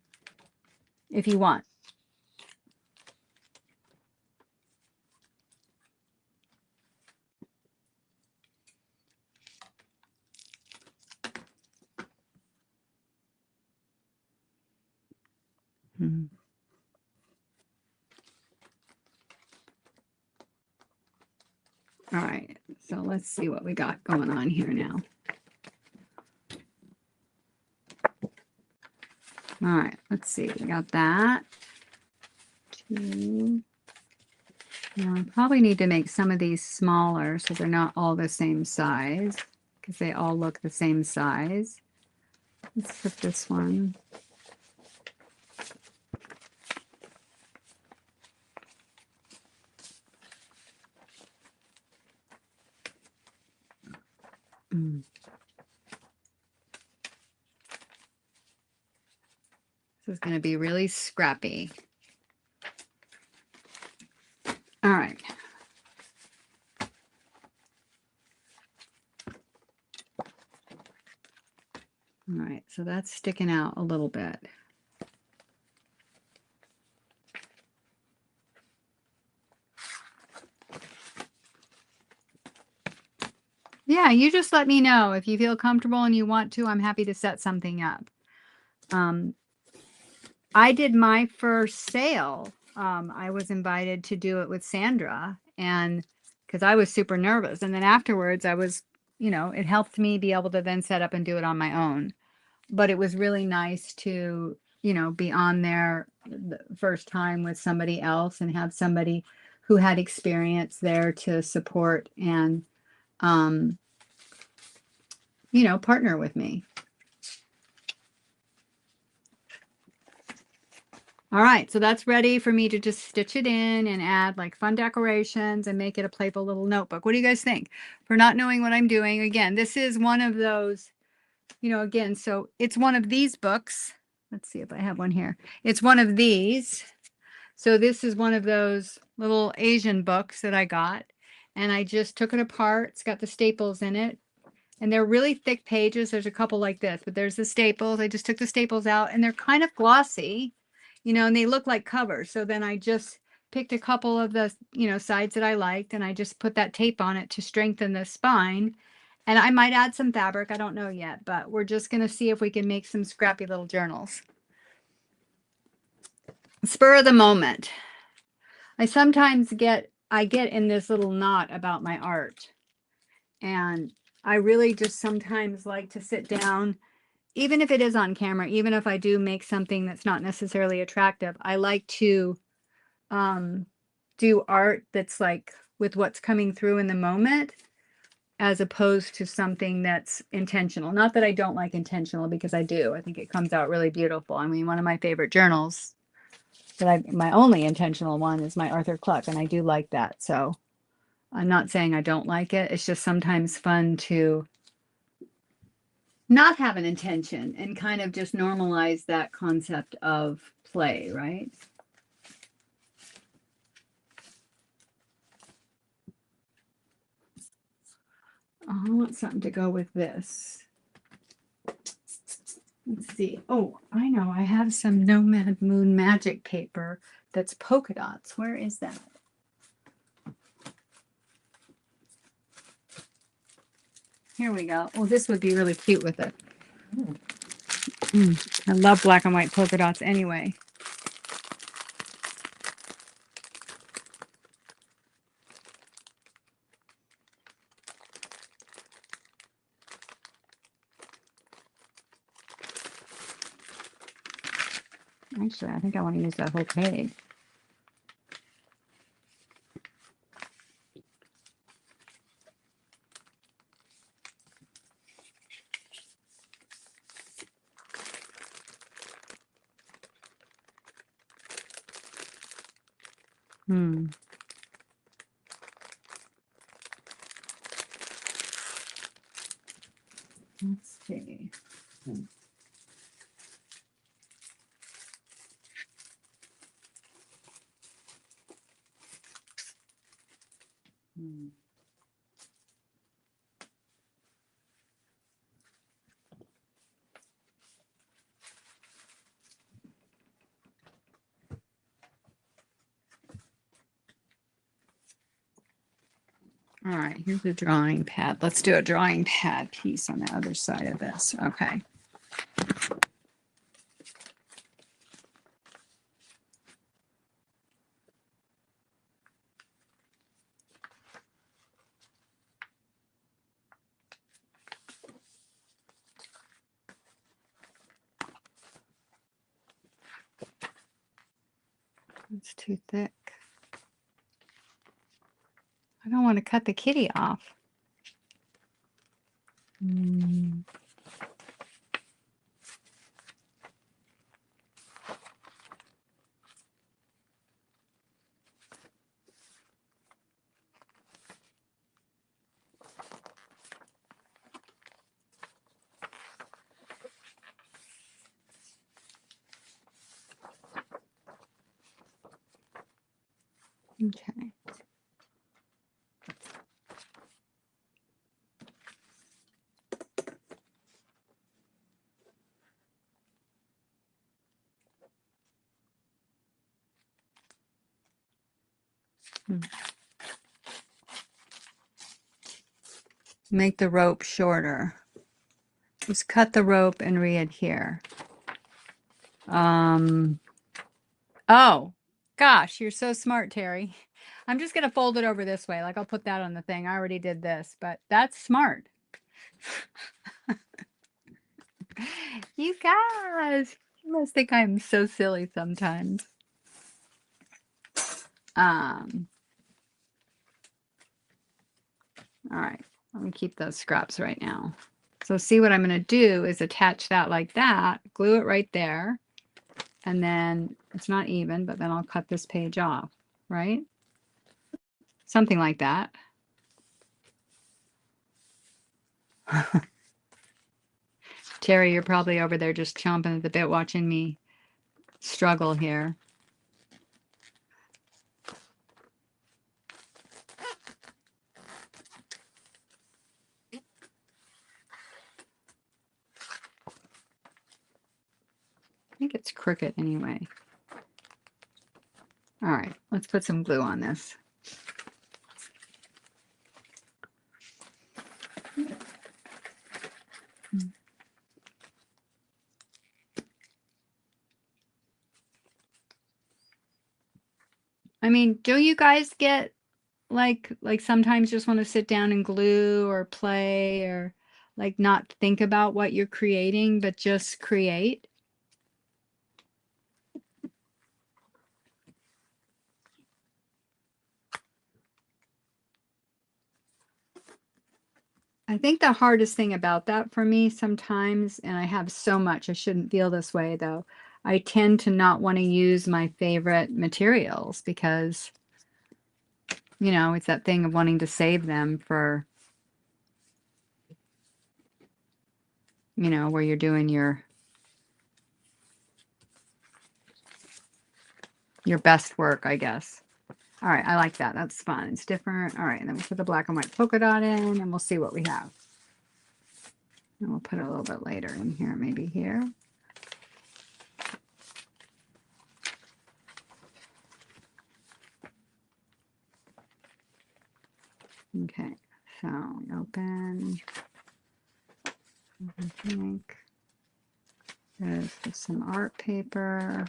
if you want. Hmm. All right, so let's see what we got going on here now. All right, let's see. We got that. 2. Now, I probably need to make some of these smaller so they're not all the same size because they all look the same size. Let's put this one. This is going to be really scrappy. All right. All right, so that's sticking out a little bit. Yeah, you just let me know if you feel comfortable and you want to. I'm happy to set something up. I did my first sale. I was invited to do it with Sandra, and because I was super nervous. And then afterwards, I was, you know, it helped me be able to then set up and do it on my own. But it was really nice to, you know, be on there the first time with somebody else and have somebody who had experience there to support. And you know, partner with me. All right, so that's ready for me to just stitch it in and add like fun decorations and make it a playful little notebook. What do you guys think? For not knowing what I'm doing, again, this is one of those, you know, again, so it's one of these books. Let's see if I have one here. It's one of these. So this is one of those little Asian books that I got, and I just took it apart. It's got the staples in it, and they're really thick pages. There's a couple like this, but there's the staples. I just took the staples out, and they're kind of glossy, you know, and they look like covers. So then I just picked a couple of the, you know, sides that I liked, and I just put that tape on it to strengthen the spine. And I might add some fabric. I don't know yet, but we're just going to see if we can make some scrappy little journals. Spur of the moment. I sometimes get in this little knot about my art. And I really just sometimes like to sit down, even if it is on camera, even if I do make something that's not necessarily attractive, I like to do art that's like with what's coming through in the moment, as opposed to something that's intentional. Not that I don't like intentional, because I do. I think it comes out really beautiful. I mean, one of my favorite journals that my only intentional one is my Arthur Cluck, and I do like that. So I'm not saying I don't like it. It's just sometimes fun to not have an intention and kind of just normalize that concept of play, right? Oh, I want something to go with this. Let's see. Oh, I know. I have some Nomad Moon Magic paper that's polka dots. Where is that? Here we go. Well, this would be really cute with it. I love black and white polka dots anyway. Actually, I think I want to use that whole page. Let's see. All right, here's a drawing pad. Let's do a drawing pad piece on the other side of this. Okay. It's too thick. I don't want to cut the kitty off. Okay. Make the rope shorter. Just cut the rope and re-adhere. Oh, gosh, you're so smart, Terry. I'm just going to fold it over this way. Like I'll put that on the thing. I already did this, but that's smart. You guys, you must think I'm so silly sometimes. All right, let me keep those scraps right now. So see what I'm going to do is attach that like that, glue it right there, and then it's not even, but then I'll cut this page off, right? Something like that. Terry, you're probably over there just chomping at the bit watching me struggle here. I think it's crooked anyway. All right, let's put some glue on this. I mean, do you guys get like sometimes just want to sit down and glue or play or like not think about what you're creating, but just create? I think the hardest thing about that for me sometimes, and I have so much, I shouldn't feel this way though, I tend to not want to use my favorite materials because, you know, it's that thing of wanting to save them for, you know, where you're doing your best work, I guess. All right, I like that. That's fun. It's different. All right, and then we'll put the black and white polka dot in, and we'll see what we have. And we'll put it a little bit later in here, maybe here. Okay, so open. I think there's just some art paper.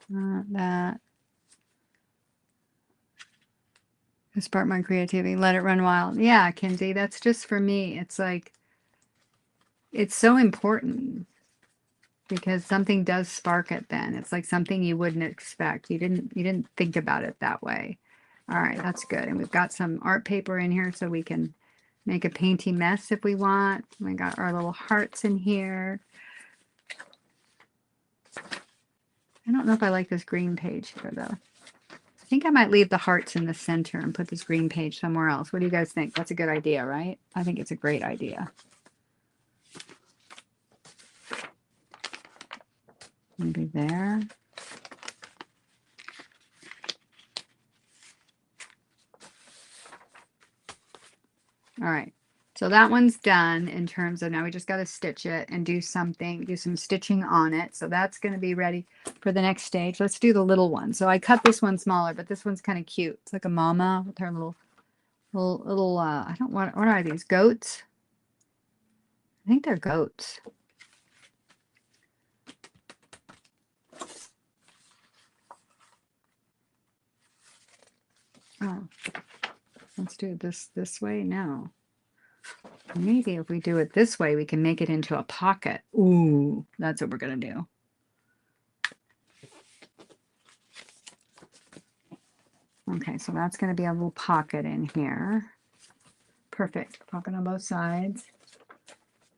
That. Spark my creativity. Let it run wild. Yeah, Kinsey, that's just for me. It's like, it's so important because something does spark it then. It's like something you wouldn't expect. You didn't think about it that way. All right, that's good. And we've got some art paper in here so we can make a painty mess if we want. We got our little hearts in here. I don't know if I like this green page here though. I think I might leave the hearts in the center and put this green page somewhere else. What do you guys think? That's a good idea, right? I think it's a great idea. Maybe there. All right. So that one's done in terms of now we just got to stitch it and do something, do some stitching on it. So that's going to be ready for the next stage. Let's do the little one. So I cut this one smaller, but this one's kind of cute. It's like a mama with her little, I don't want, what are these? Goats? I think they're goats. Oh, let's do it this way now. Maybe if we do it this way, we can make it into a pocket. Ooh, that's what we're going to do. Okay, so that's going to be a little pocket in here. Perfect. Pocket on both sides.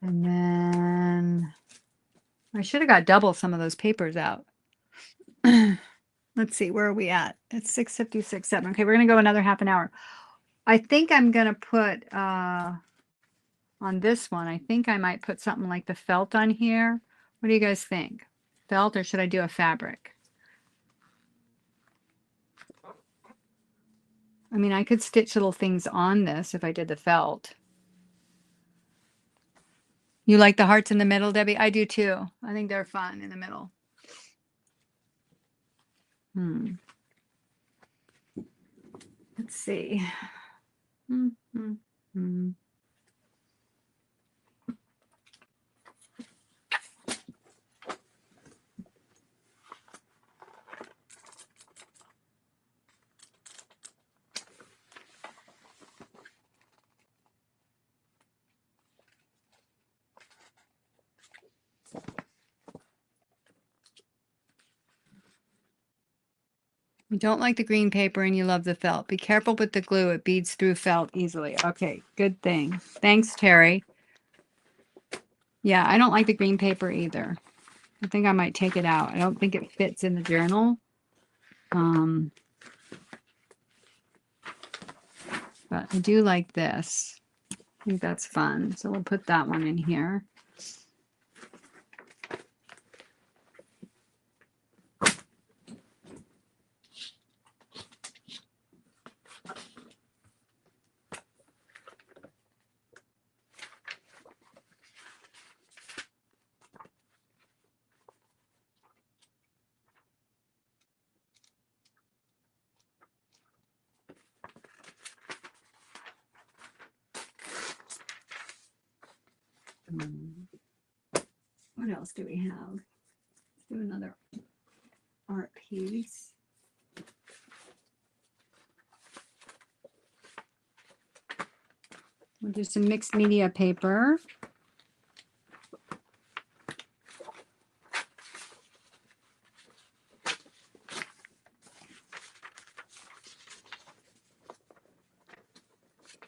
And then I should have got double some of those papers out. Let's see, where are we at? It's 6:56, 7. Okay, we're going to go another half an hour. I think I'm going to put, on this one, I think I might put something like the felt on here. What do you guys think? Felt, or should I do a fabric? I mean, I could stitch little things on this if I did the felt. You like the hearts in the middle, Debbie? I do too. I think they're fun in the middle. Let's see. You don't like the green paper and you love the felt. Be careful with the glue. It beads through felt easily. Okay, good thing. Thanks, Terry. Yeah, I don't like the green paper either. I think I might take it out. I don't think it fits in the journal. But I do like this. I think that's fun. So we'll put that one in here. What else do we have? Let's do another art piece. We'll do some mixed media paper.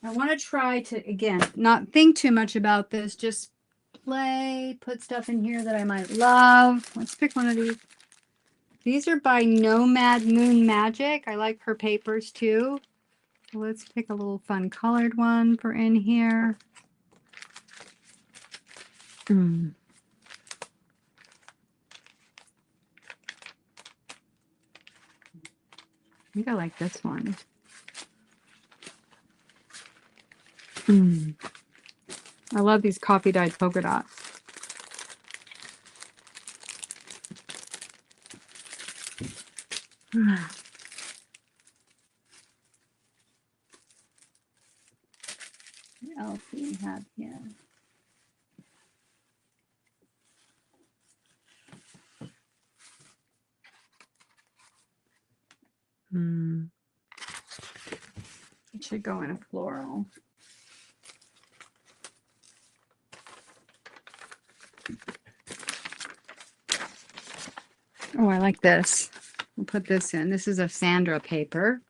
I want to try to, again, not think too much about this, just play, put stuff in here that I might love. Let's pick one of these. These are by Nomad Moon Magic. I like her papers too. So let's pick a little fun colored one for in here. I think I like this one. I love these coffee dyed polka dots. What else do we have here? It should go in a floral. Oh, I like this. We'll put this in. This is a Sandra paper.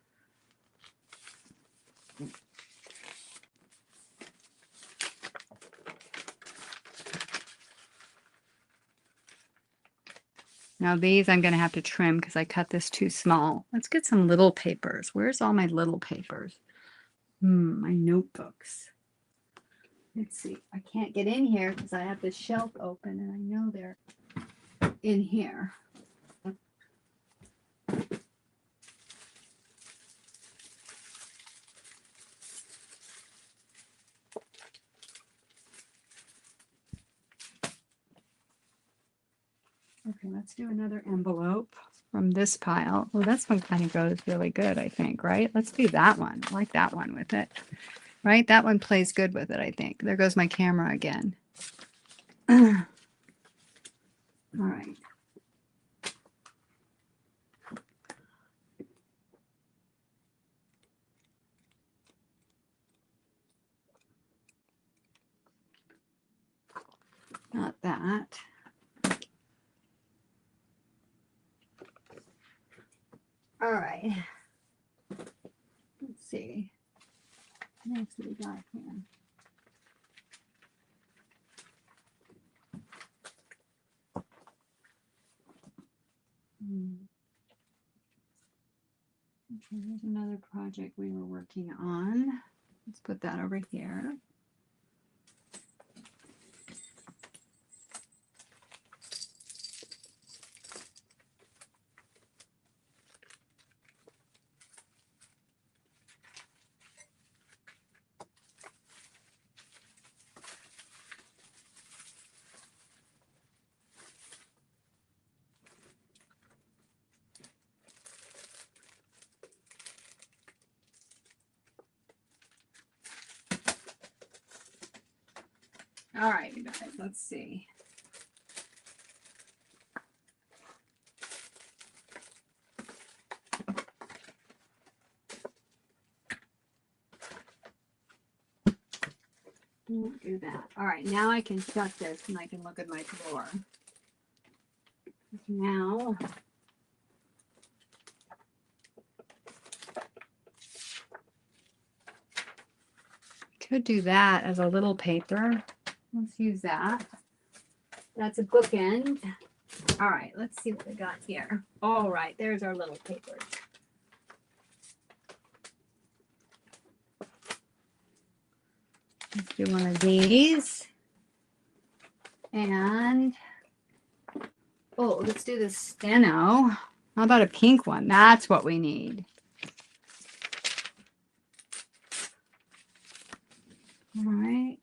Now these I'm going to have to trim because I cut this too small. Let's get some little papers. Where's all my little papers? My notebooks. Let's see. I can't get in here because I have the shelf open and I know they're in here. Okay, let's do another envelope from this pile. Well, this one kind of goes really good, I think, right? Let's do that one. I like that one with it, right? That one plays good with it, I think. There goes my camera again. All right. Not that. All right. Let's see. What else do we got here? Okay, here's another project we were working on. Let's put that over here. All right, you guys, let's see. Won't do that. All right, now I can shut this and I can look at my drawer. Now, could do that as a little paper. Let's use that. That's a bookend. All right, let's see what we got here. All right, there's our little papers. Let's do one of these. And, oh, let's do the steno. How about a pink one? That's what we need. All right.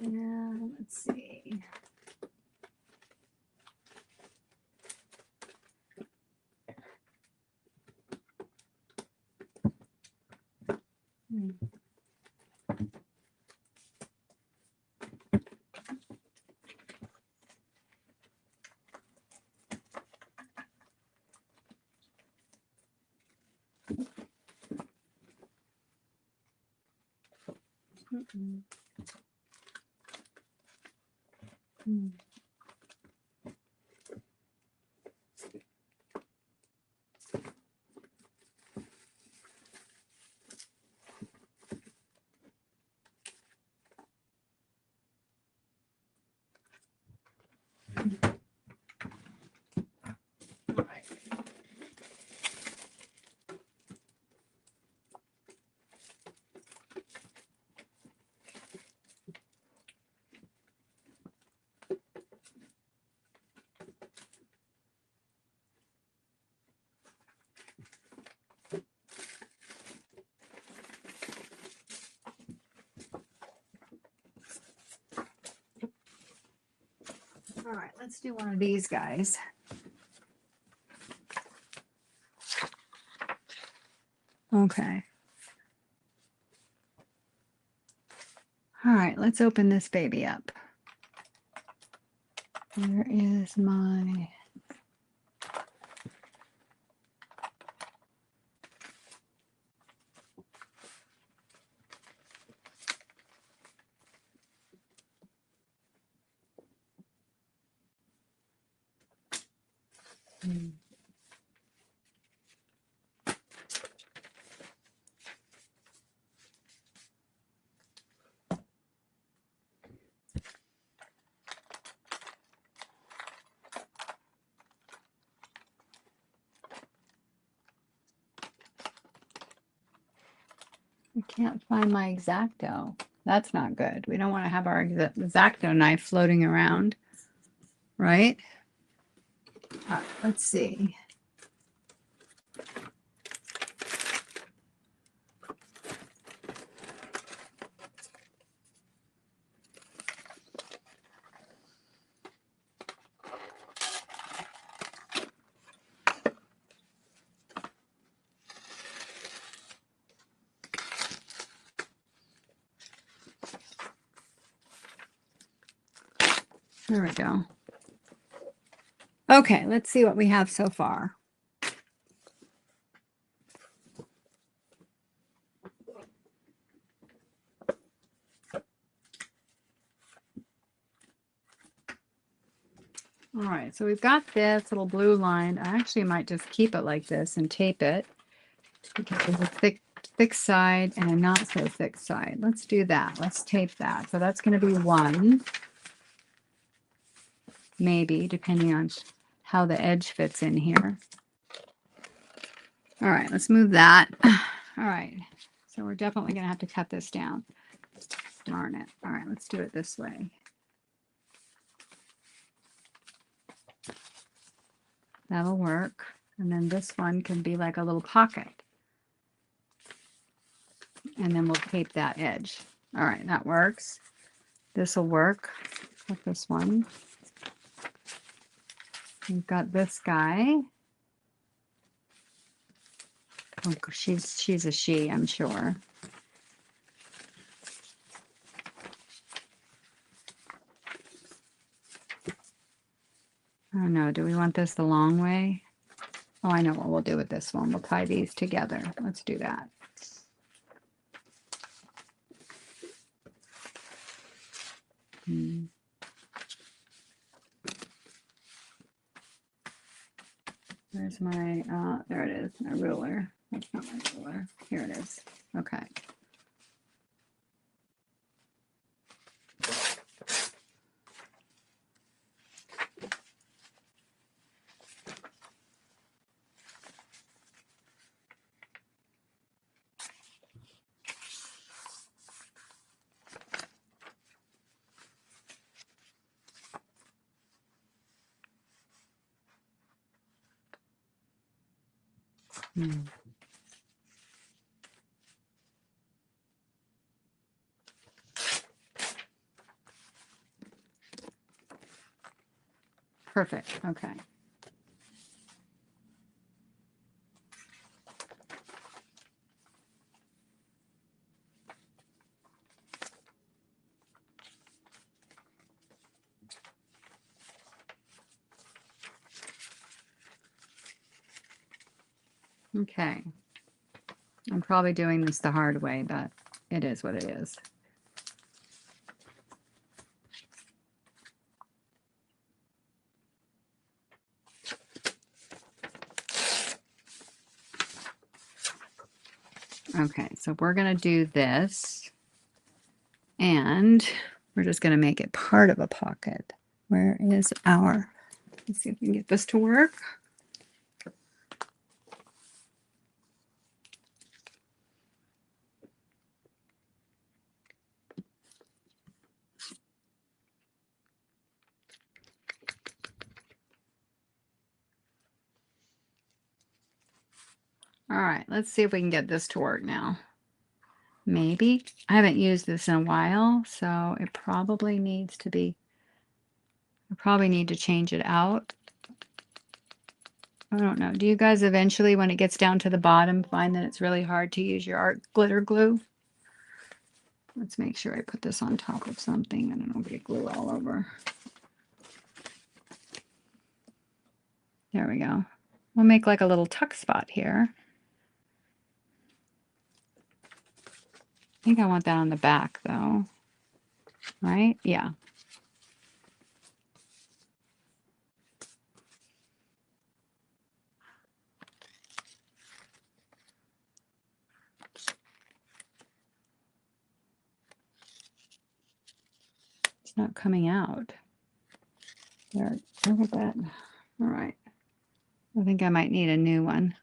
And let's see. All right, let's do one of these guys. Okay. All right, let's open this baby up. Where is my... I can't find my X-Acto. That's not good. We don't want to have our X-Acto knife floating around, right? Let's see. There we go. Okay, let's see what we have so far. All right, so we've got this little blue line. I actually might just keep it like this and tape it because there's a thick side and a not so thick side. Let's do that. Let's tape that. So that's going to be one, maybe, depending on how the edge fits in here. All right, let's move that. All right, so we're definitely going to have to cut this down. Darn it. All right, let's do it this way. That'll work. And then this one can be like a little pocket. And then we'll tape that edge. All right, that works. This will work with this one. We've got this guy. Oh, she's a she, I'm sure. I don't know. Do we want this the long way? Oh, I know what we'll do with this one. We'll tie these together. Let's do that. There's my, there it is, my ruler. That's not my ruler. Here it is. Okay. Hmm. Perfect. Okay. Okay. I'm probably doing this the hard way, but it is what it is. Okay, so we're going to do this, and we're just going to make it part of a pocket. Where is our, let's see if we can get this to work. All right, let's see if we can get this to work now. Maybe. I haven't used this in a while, so it probably needs to be, I probably need to change it out. I don't know. Do you guys eventually, when it gets down to the bottom, find that it's really hard to use your art glitter glue? Let's make sure I put this on top of something and I don't get glue all over. There we go. We'll make like a little tuck spot here. I think I want that on the back though. Right? Yeah. It's not coming out. There, look at that. All right. I think I might need a new one.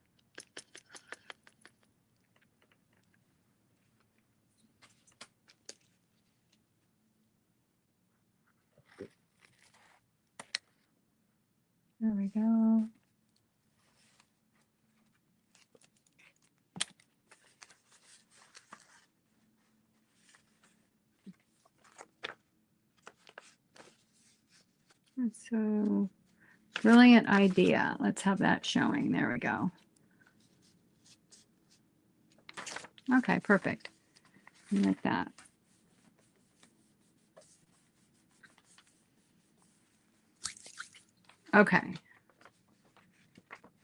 There we go. So, brilliant idea. Let's have that showing. There we go. Okay, perfect. Like that. Okay.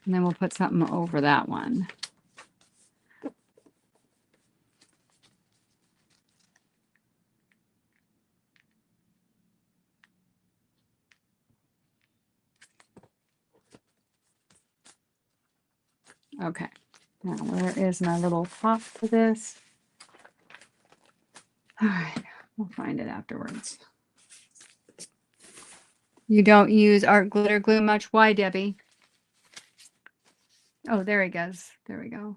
And then we'll put something over that one. Okay. Now, where is my little top for this? All right. We'll find it afterwards. You don't use art glitter glue much? Why, Debbie? Oh, there he goes. There we go.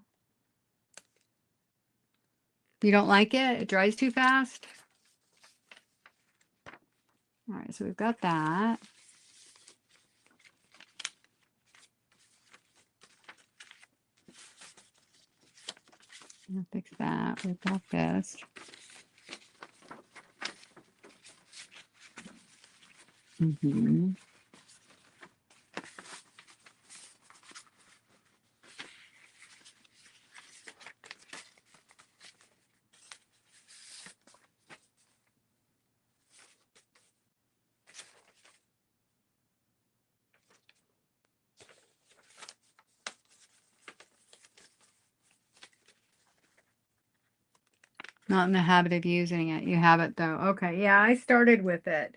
You don't like it? It dries too fast? All right, so we've got that. I'll fix that. We've got this. Mm-hmm. Not in the habit of using it. You have it though. Okay, yeah, I started with it.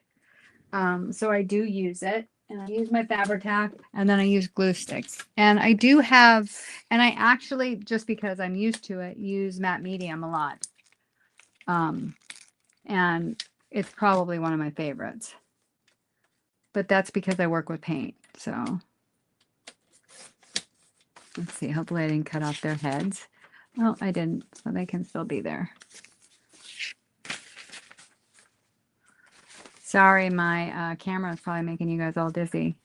So I do use it. And I use my Fabri-Tac and then I use glue sticks. And I do have, and I actually, just because I'm used to it, use matte medium a lot. And it's probably one of my favorites. But that's because I work with paint. So let's see, hopefully I didn't cut off their heads. Well, I didn't, so they can still be there. Sorry, my camera is probably making you guys all dizzy.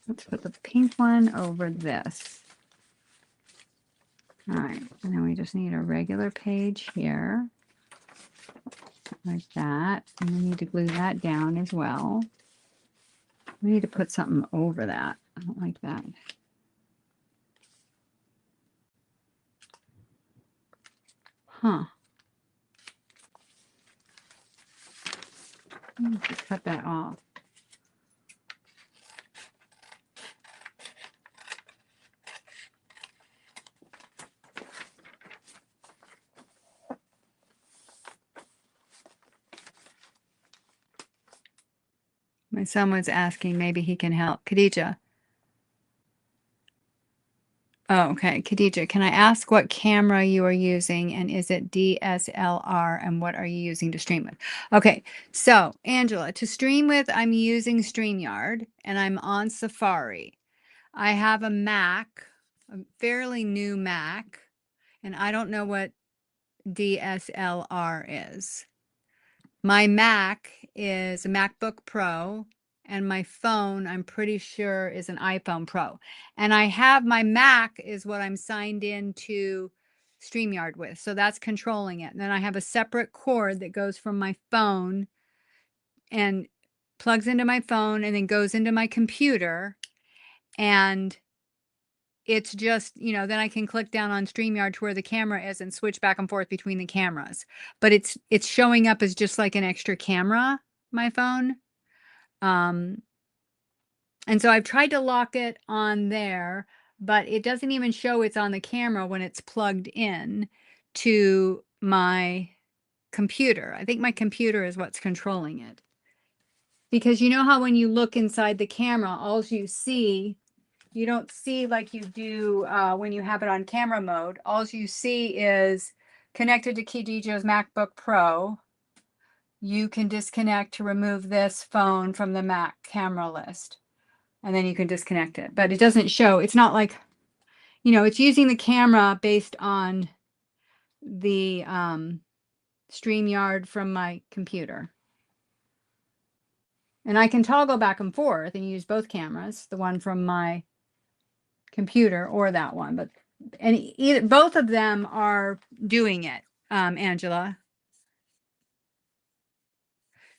Let's put the pink one over this. All right, and then we just need a regular page here, like that. And we need to glue that down as well. We need to put something over that. I don't like that. Huh. I need to cut that off. My son was asking, maybe he can help. Khadijah. Oh, okay. Khadijah, can I ask what camera you are using and is it DSLR and what are you using to stream with? Okay, so Angela, to stream with, I'm using StreamYard and I'm on Safari. I have a Mac, a fairly new Mac, and I don't know what DSLR is. My Mac is a MacBook Pro, and my phone, I'm pretty sure, is an iPhone Pro. And I have my Mac is what I'm signed into StreamYard with. So that's controlling it. And then I have a separate cord that goes from my phone and plugs into my phone and then goes into my computer. And it's just, you know, then I can click down on StreamYard to where the camera is and switch back and forth between the cameras. But it's showing up as just like an extra camera, my phone. And so I've tried to lock it on there, but it doesn't even show it's on the camera when it's plugged in to my computer. I think my computer is what's controlling it. Because you know how when you look inside the camera, all you see, you don't see like you do when you have it on camera mode. All you see is connected to Khadijah's MacBook Pro. You can disconnect to remove this phone from the Mac camera list. And then you can disconnect it. But it doesn't show. It's not like, you know, it's using the camera based on the StreamYard from my computer. And I can toggle back and forth and use both cameras, the one from my computer or that one. But both of them are doing it, Angela.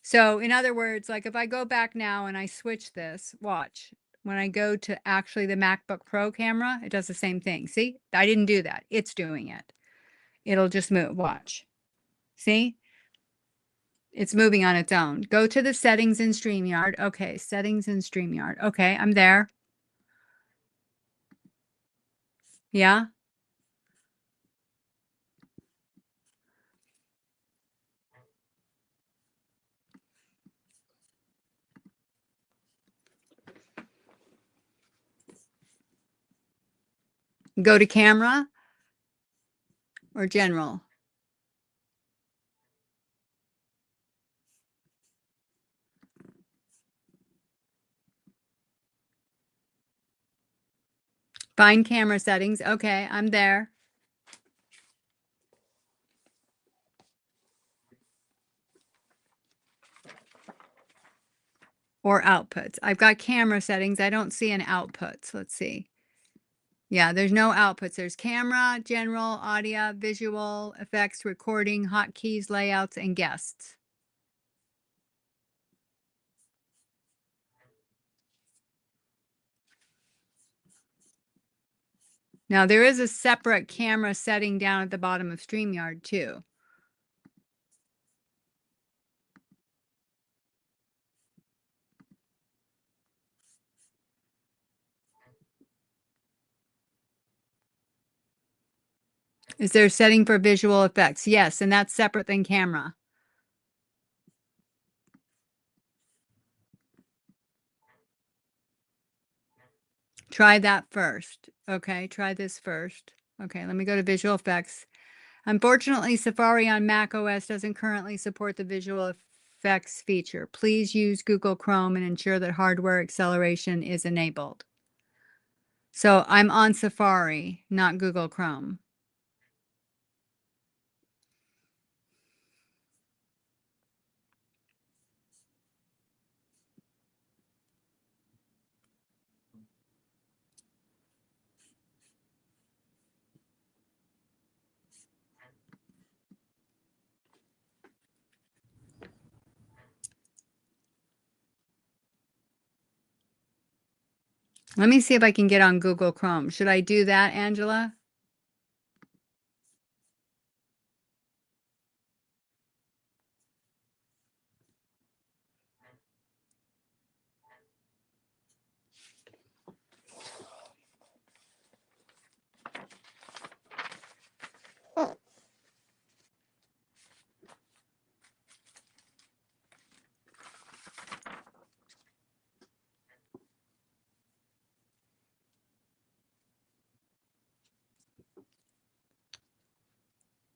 So in other words, like if I go back now and I switch this, watch. When I go to actually the MacBook Pro camera, it does the same thing. See, I didn't do that. It's doing it. It'll just move. Watch. See? It's moving on its own. Go to the settings in StreamYard. Okay, settings in StreamYard. Okay, I'm there. Yeah? Go to camera or general. Find camera settings. Okay, I'm there. Or outputs. I've got camera settings. I don't see an outputs. Let's see. Yeah, there's no outputs. There's camera, general, audio, visual, effects, recording, hotkeys, layouts, and guests. Now there is a separate camera setting down at the bottom of StreamYard too. Is there a setting for visual effects? Yes, and that's separate than camera. Try that first. Okay, try this first. Okay, let me go to visual effects. Unfortunately, Safari on Mac OS doesn't currently support the visual effects feature. Please use Google Chrome and ensure that hardware acceleration is enabled. So I'm on Safari, not Google Chrome. Let me see if I can get on Google Chrome. Should I do that, Angela?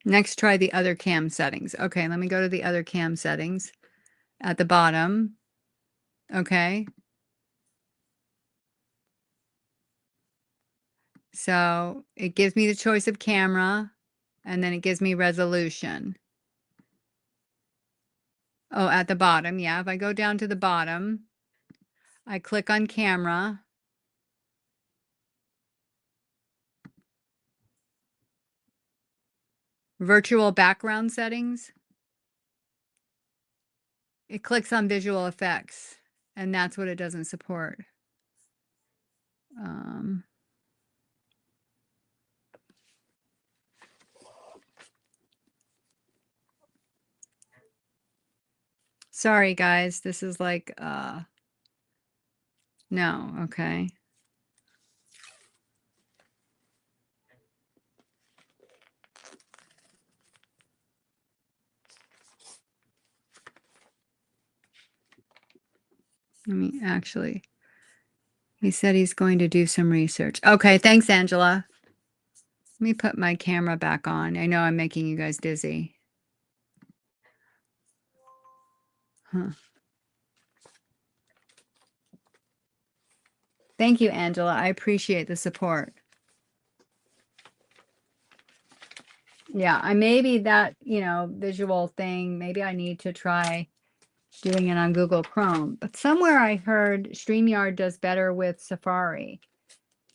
Next, try the other cam settings. Okay, let me go to the other cam settings at the bottom. Okay. So it gives me the choice of camera, and then it gives me resolution. Oh, at the bottom. Yeah, if I go down to the bottom, I click on camera. Virtual background settings. It clicks on visual effects, and that's what it doesn't support. Sorry, guys. This is like, no, okay. Let me actually, he said he's going to do some research. Okay, thanks, Angela. Let me put my camera back on. I know I'm making you guys dizzy. Huh. Thank you, Angela. I appreciate the support. Yeah, I maybe that, visual thing, maybe I need to try doing it on Google Chrome. But somewhere I heard StreamYard does better with Safari.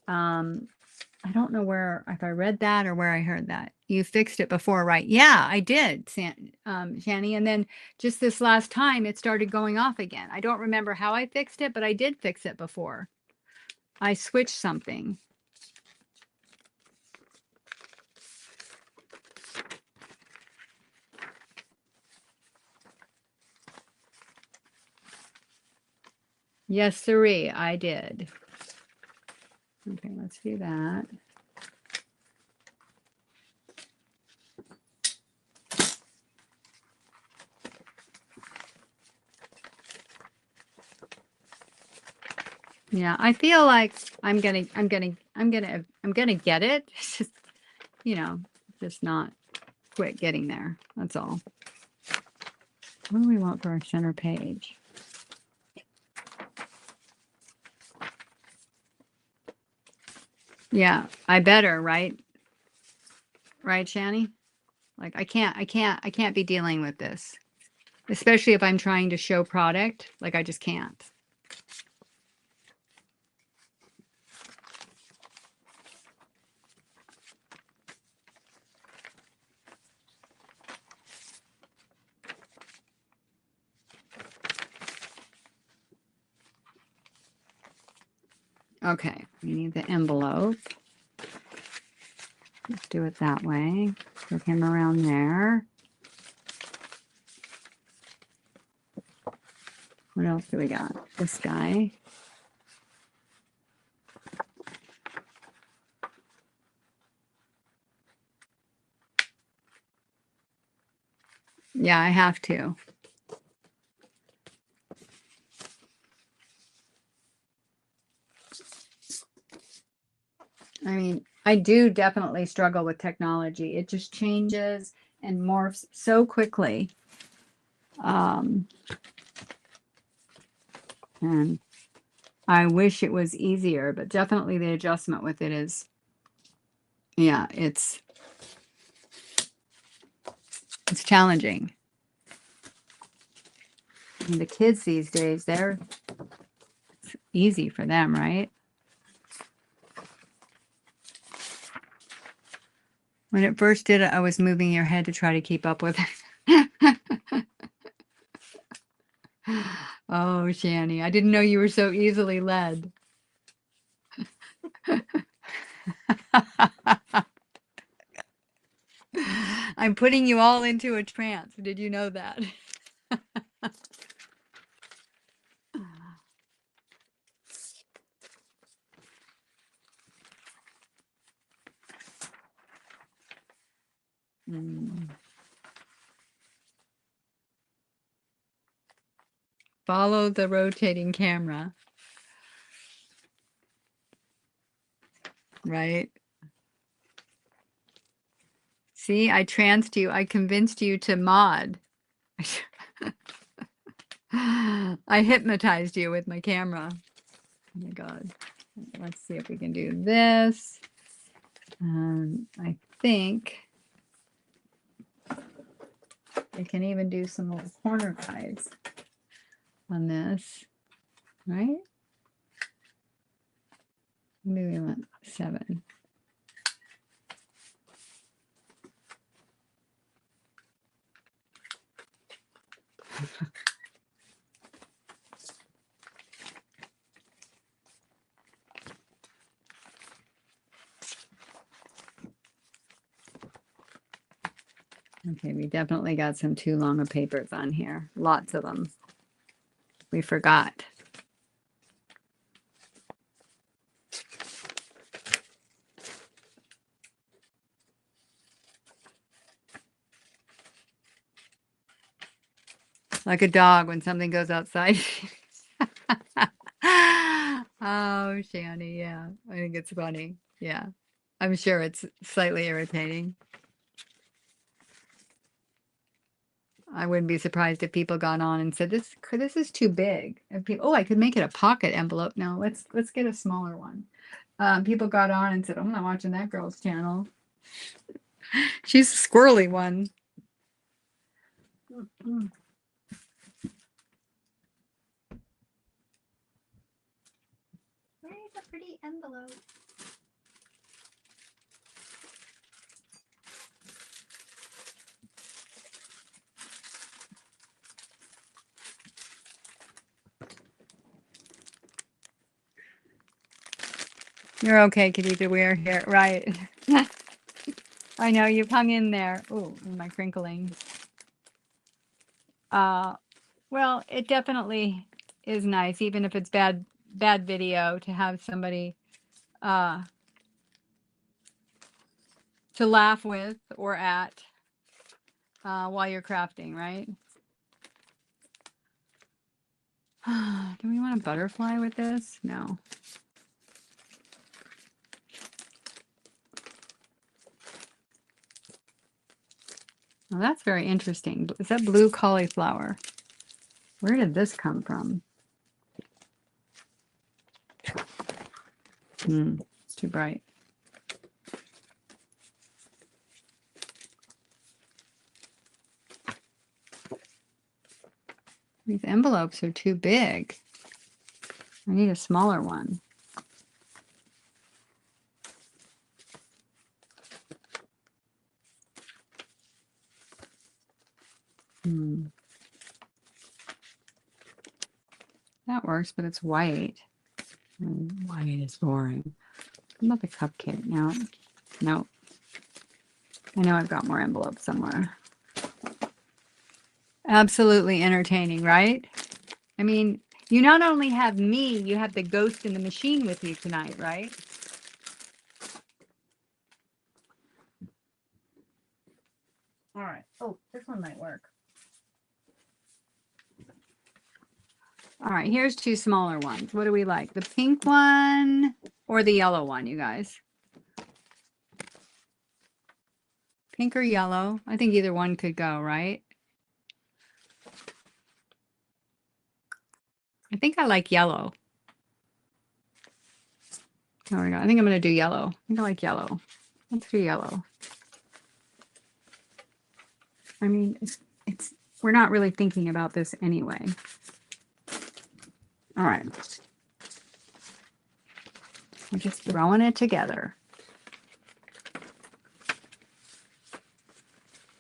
I don't know if I read that or where I heard that. You fixed it before, right? Yeah, I did, Shani. And then just this last time, it started going off again. I don't remember how I fixed it, but I did fix it before. I switched something. Yes, sirree, I did. Okay, let's do that. Yeah, I feel like I'm gonna get it. It's just, just not quit getting there. That's all. What do we want for our center page? Yeah, I better, right? Right, Shani? Like I can't be dealing with this. Especially if I'm trying to show product, like I just can't. Okay, we need the envelope. Let's do it that way. Put him around there. What else do we got? This guy. Yeah, I have to. I mean, I do definitely struggle with technology. It just changes and morphs so quickly. And I wish it was easier, but definitely the adjustment with it is, yeah, it's challenging. I mean, the kids these days, it's easy for them, right? When it first did it, I was moving your head to try to keep up with it. Oh, Shani, I didn't know you were so easily led. I'm putting you all into a trance. Did you know that? Mm. Follow the rotating camera. Right? See, I tranced you. I convinced you to mod. I hypnotized you with my camera. Oh my God. Let's see if we can do this. I think I can even do some little corner guides on this, right? Maybe we want 7. Okay, we definitely got some too long of papers on here. Lots of them. We forgot. Like a dog when something goes outside. Oh, Shanny, yeah. I think it's funny. Yeah. I'm sure it's slightly irritating. I wouldn't be surprised if people got on and said, this is too big. And people, oh, I could make it a pocket envelope. No, let's get a smaller one. People got on and said, I'm not watching that girl's channel. She's a squirrely one. Mm-hmm. Where's a pretty envelope? You're okay, Khadijah. We're here. Right. I know you've hung in there. Oh, my crinkling. Well, it definitely is nice, even if it's bad video, to have somebody to laugh with or at while you're crafting, right? Do we want a butterfly with this? No. Well, that's very interesting. Is that blue cauliflower? Where did this come from? It's too bright. These envelopes are too big. I need a smaller one. That works, but it's white. White is boring. What about the cupcake? No. I know I've got more envelopes somewhere. Absolutely entertaining, right? I mean, you not only have me, you have the ghost in the machine with you tonight, right? All right. Oh, this one might work. All right, here's 2 smaller ones. What do we like? The pink one or the yellow one, you guys? Pink or yellow? I think either one could go, right? I think I like yellow. There we go. I think I'm going to do yellow. I think I like yellow. Let's do yellow. I mean, we're not really thinking about this anyway. All right. We're just throwing it together.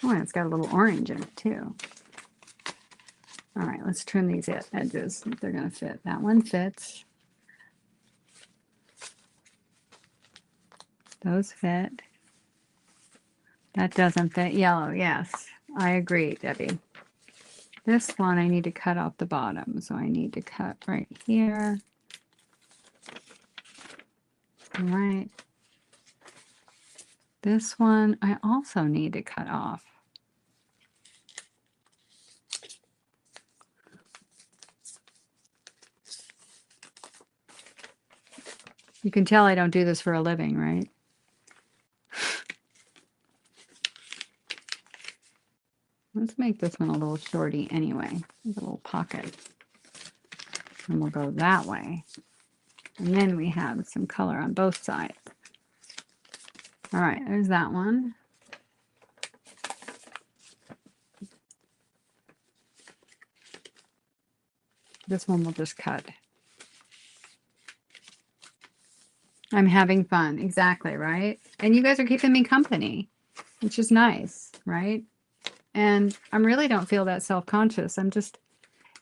Oh, and it's got a little orange in it too. All right, let's trim these edges. If they're going to fit. That one fits. Those fit. That doesn't fit yellow. Yes, I agree, Debbie. This one I need to cut off the bottom, so I need to cut right here. All right. This one I also need to cut off. You can tell I don't do this for a living, right? Let's make this one a little shorty anyway. A little pocket. And we'll go that way. And then we have some color on both sides. All right, there's that one. This one we'll just cut. I'm having fun. Exactly, right? And you guys are keeping me company, which is nice, right? And I really don't feel that self-conscious. I'm just,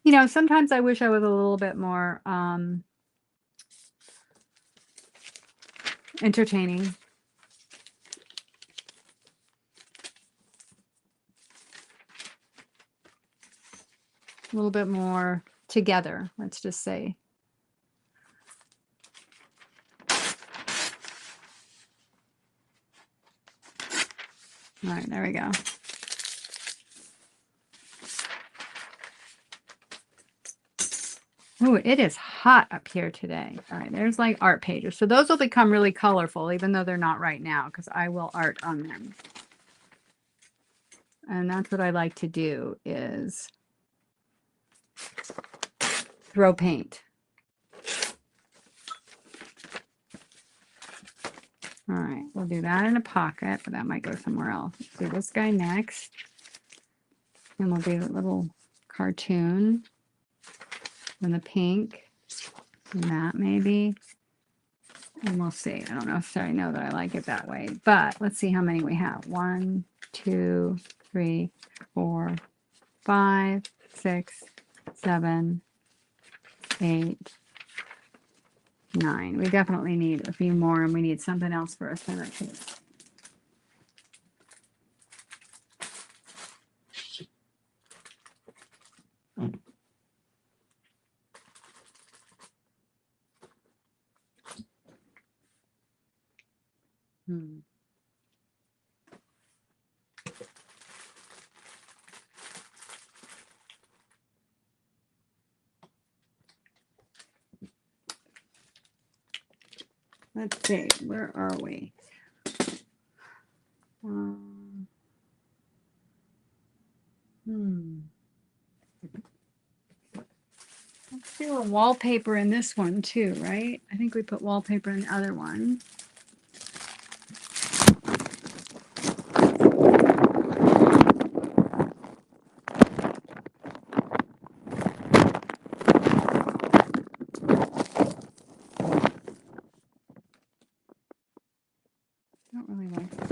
you know, sometimes I wish I was a little bit more entertaining. A little bit more together, let's just say. All right, there we go. Oh, it is hot up here today. All right, there's like art pages. So those will become really colorful, even though they're not right now, because I will art on them. And that's what I like to do, is throw paint. All right, we'll do that in a pocket, but that might go somewhere else. Let's do this guy next. And we'll do a little cartoon. And the pink. And that maybe. And we'll see. I don't know if I know that I like it that way. But let's see how many we have. 1, 2, 3, 4, 5, 6, 7, 8, 9. We definitely need a few more, and we need something else for a center too. Let's see, where are we? Let's do a wallpaper in this one too, right? I think we put wallpaper in the other one. I don't really like that.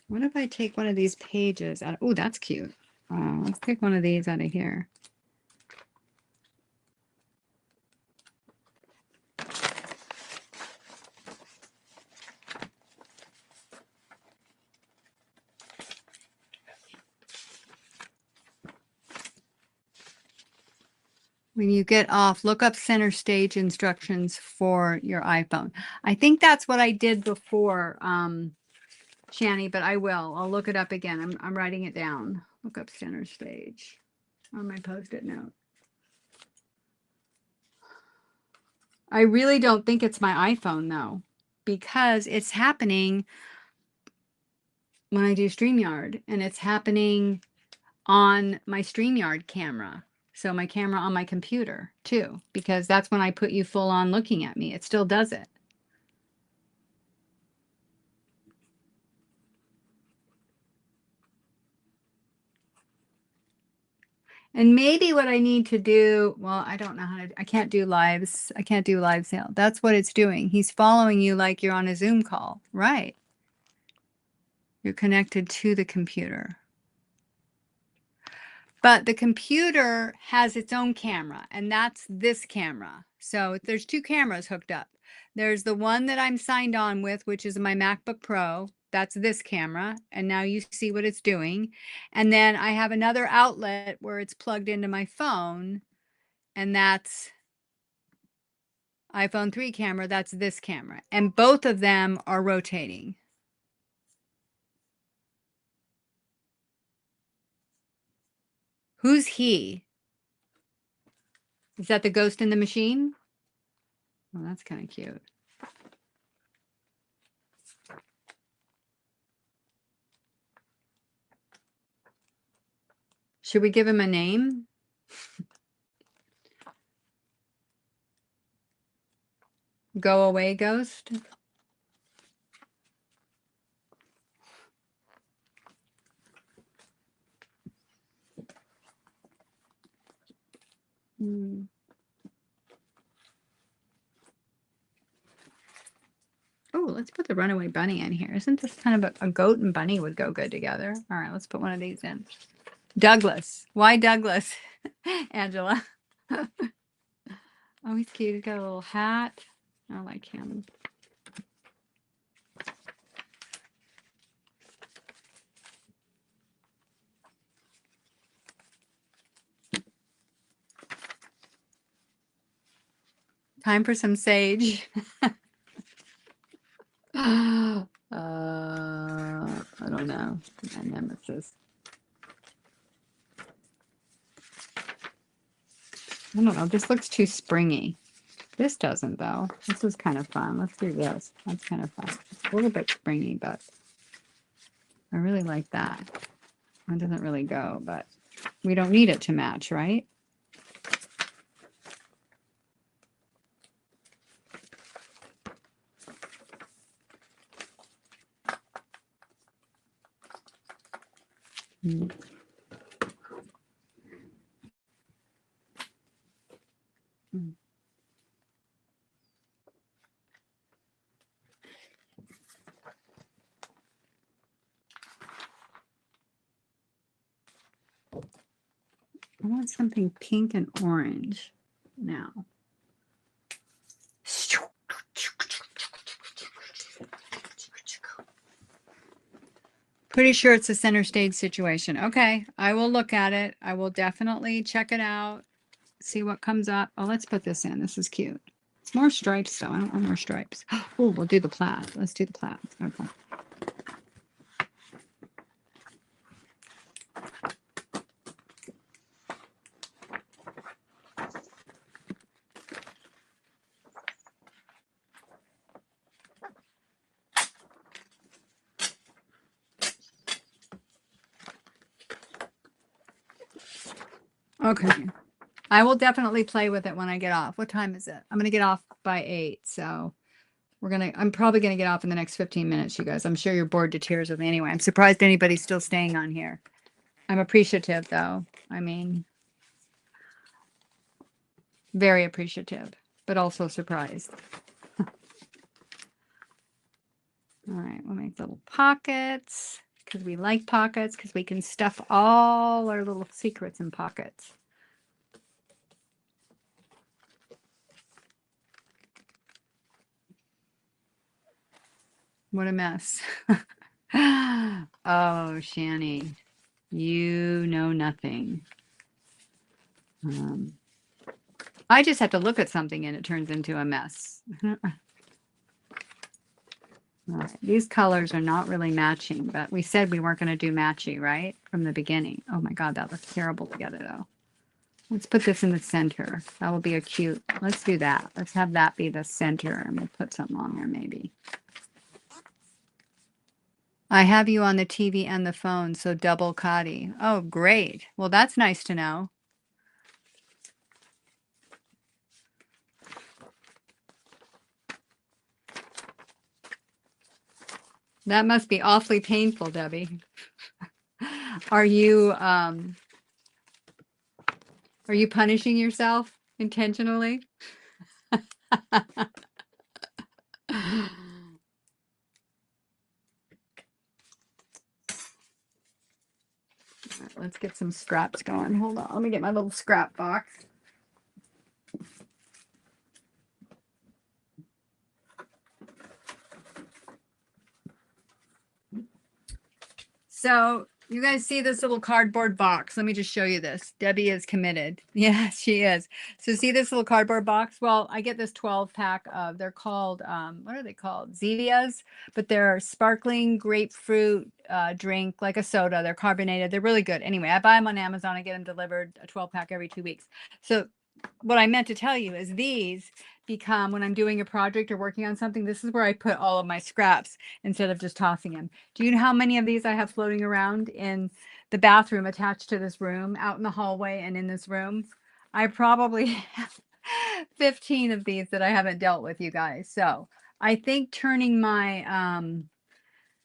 What if I take one of these pages out? Oh, that's cute. Let's take one of these out of here. When you get off, look up center stage instructions for your iPhone. I think that's what I did before, Shani, but I will. I'll look it up again. I'm writing it down. Look up center stage on my Post-it note. I really don't think it's my iPhone though, because it's happening when I do StreamYard, and it's happening on my StreamYard camera. So my camera on my computer too, because that's when I put you full on looking at me. It still does it. And maybe what I need to do, well, I don't know how to, I can't do lives. I can't do live sale. That's what it's doing. He's following you like you're on a Zoom call. Right. You're connected to the computer. But the computer has its own camera, and that's this camera. So there's two cameras hooked up. There's the one that I'm signed on with, which is my MacBook Pro. That's this camera. And now you see what it's doing. And then I have another outlet where it's plugged into my phone, and that's iPhone 3 camera. That's this camera. And both of them are rotating. Who's he? Is that the ghost in the machine? Oh, that's kind of cute. Should we give him a name? Go away, ghost. Oh, let's put the runaway bunny in here. Isn't this kind of a goat and bunny would go good together? All right, let's put one of these in. Douglas. Why Douglas? Angela. Oh, he's cute. He's got a little hat. I like him. Time for some sage. I don't know. My nemesis. I don't know. This looks too springy. This doesn't, though. This is kind of fun. Let's do this. That's kind of fun. It's a little bit springy, but I really like that. It doesn't really go, but we don't need it to match, right? Mm. Mm. I want something pink and orange now. Pretty sure it's a center stage situation. Okay, I will look at it. I will definitely check it out, see what comes up. Oh, let's put this in. This is cute. It's more stripes, though. I don't want more stripes. Oh, we'll do the plaid. Let's do the plaid. Okay. Okay. I will definitely play with it when I get off. What time is it? I'm going to get off by 8. So I'm probably going to get off in the next 15 minutes, you guys. I'm sure you're bored to tears with me anyway. I'm surprised anybody's still staying on here. I'm appreciative, though. I mean, very appreciative, but also surprised. All right, we'll make little pockets because we like pockets because we can stuff all our little secrets in pockets. What a mess. Oh, Shani, you know nothing. I just have to look at something and it turns into a mess. All right, these colors are not really matching, but we said we weren't going to do matchy, right? From the beginning. Oh my God, that looks terrible together though. Let's put this in the center. That will be a cute, let's do that. Let's have that be the center and we'll put something on there maybe. I have you on the TV and the phone, so double Cotty. Oh, great. Well, that's nice to know. That must be awfully painful, Debbie. Are you punishing yourself intentionally? let's get some scraps going. Hold on, let me get my little scrap box. So you guys see this little cardboard box? Let me just show you this. Debbie is committed. Yes, she is. So see this little cardboard box? Well, I get this 12 pack of, they're called, what are they called? Zevias, but they're sparkling grapefruit drink, like a soda. They're carbonated. They're really good. Anyway, I buy them on Amazon. I get them delivered, a 12 pack every 2 weeks. So what I meant to tell you is these become, when I'm doing a project or working on something, this is where I put all of my scraps instead of just tossing them. Do you know how many of these I have floating around in the bathroom attached to this room, out in the hallway and in this room? I probably have 15 of these that I haven't dealt with, you guys. So I think turning my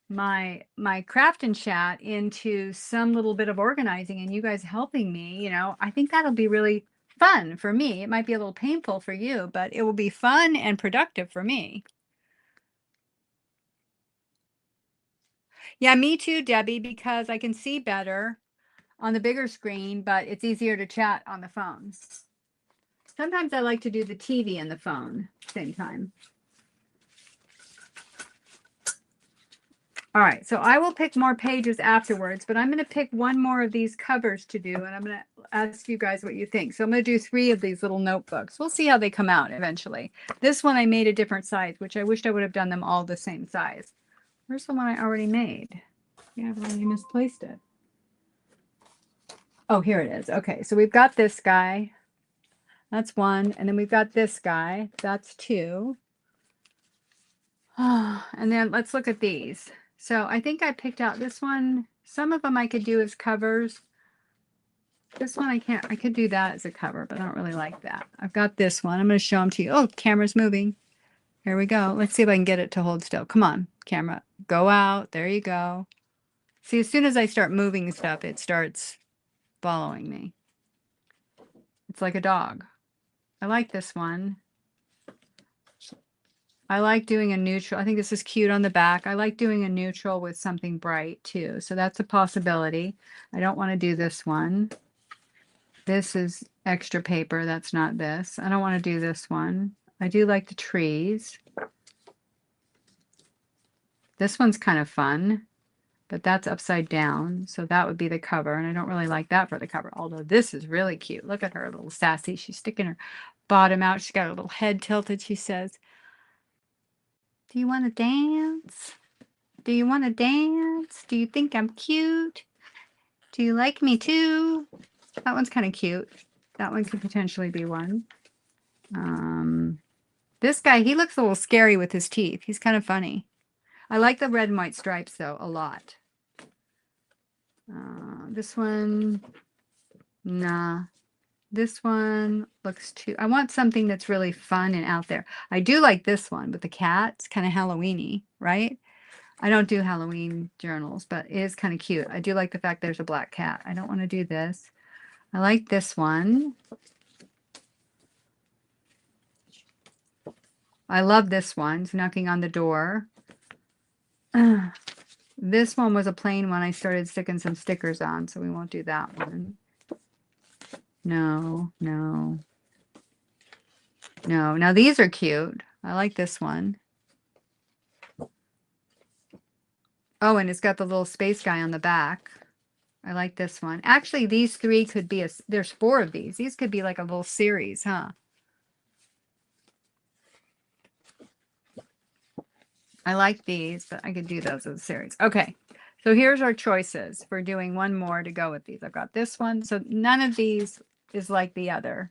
my craft and chat into some little bit of organizing and you guys helping me, you know, I think that'll be really fun for me. It might be a little painful for you, but it will be fun and productive for me. Yeah, me too, Debbie, because I can see better on the bigger screen, but it's easier to chat on the phone. Sometimes I like to do the TV and the phone same time. All right, so I will pick more pages afterwards, but I'm going to pick one more of these covers to do, and I'm going to ask you guys what you think. So I'm going to do 3 of these little notebooks. We'll see how they come out eventually. This one I made a different size, which I wished I would have done them all the same size. Where's the one I already made? Yeah, I've already misplaced it. Oh, here it is. Okay, so we've got this guy. That's 1. And then we've got this guy. That's 2. And then let's look at these. So I think I picked out this one. Some of them I could do as covers. This one I can't. I could do that as a cover, but I don't really like that. I've got this one. I'm going to show them to you. Oh, camera's moving. Here we go. Let's see if I can get it to hold still. Come on, camera. Go out. There you go. See, as soon as I start moving stuff, it starts following me. It's like a dog. I like this one. I like doing a neutral. I think this is cute on the back. I like doing a neutral with something bright too. So that's a possibility. I don't want to do this one. This is extra paper. That's not this. I don't want to do this one. I do like the trees. This one's kind of fun, but that's upside down. So that would be the cover. And I don't really like that for the cover. Although this is really cute. Look at her, a little sassy. She's sticking her bottom out. She's got a little head tilted. She says, "Do you want to dance? Do you want to dance? Do you think I'm cute? Do you like me too?" That one's kind of cute. That one could potentially be one. This guy, he looks a little scary with his teeth. He's kind of funny. I like the red and white stripes, though, a lot. This one, nah. This one looks too... I want something that's really fun and out there. I do like this one with the cat. It's kind of Halloween-y, right? I don't do Halloween journals, but it is kind of cute. I do like the fact there's a black cat. I don't want to do this. I like this one. I love this one. It's knocking on the door. This one was a plain one. I started sticking some stickers on, so we won't do that one. No, no. No. Now these are cute. I like this one. Oh, and it's got the little space guy on the back. I like this one. Actually, these 3 could be there's 4 of these. These could be like a little series, huh? I like these, but I could do those as a series. Okay, so here's our choices for doing one more to go with these. I've got this one. So none of these is like the other.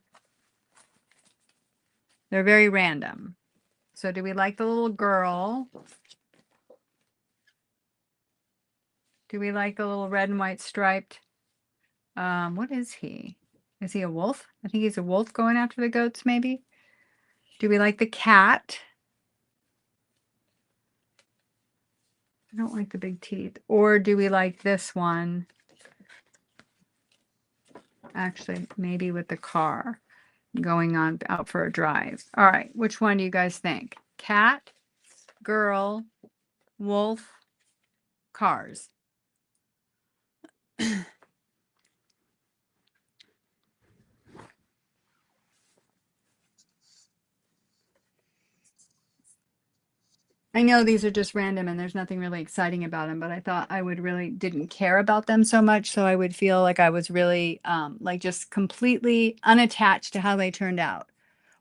They're very random. So do we like the little girl? Do we like the little red and white striped? What is he? Is he a wolf? I think he's a wolf going after the goats, maybe. Do we like the cat? I don't like the big teeth. Or do we like this one? Actually, maybe with the car going on out for a drive. All right, which one do you guys think? Cat, girl, wolf, cars. I know these are just random and there's nothing really exciting about them, but I thought I would really didn't care about them so much, so I would feel like I was really like just completely unattached to how they turned out.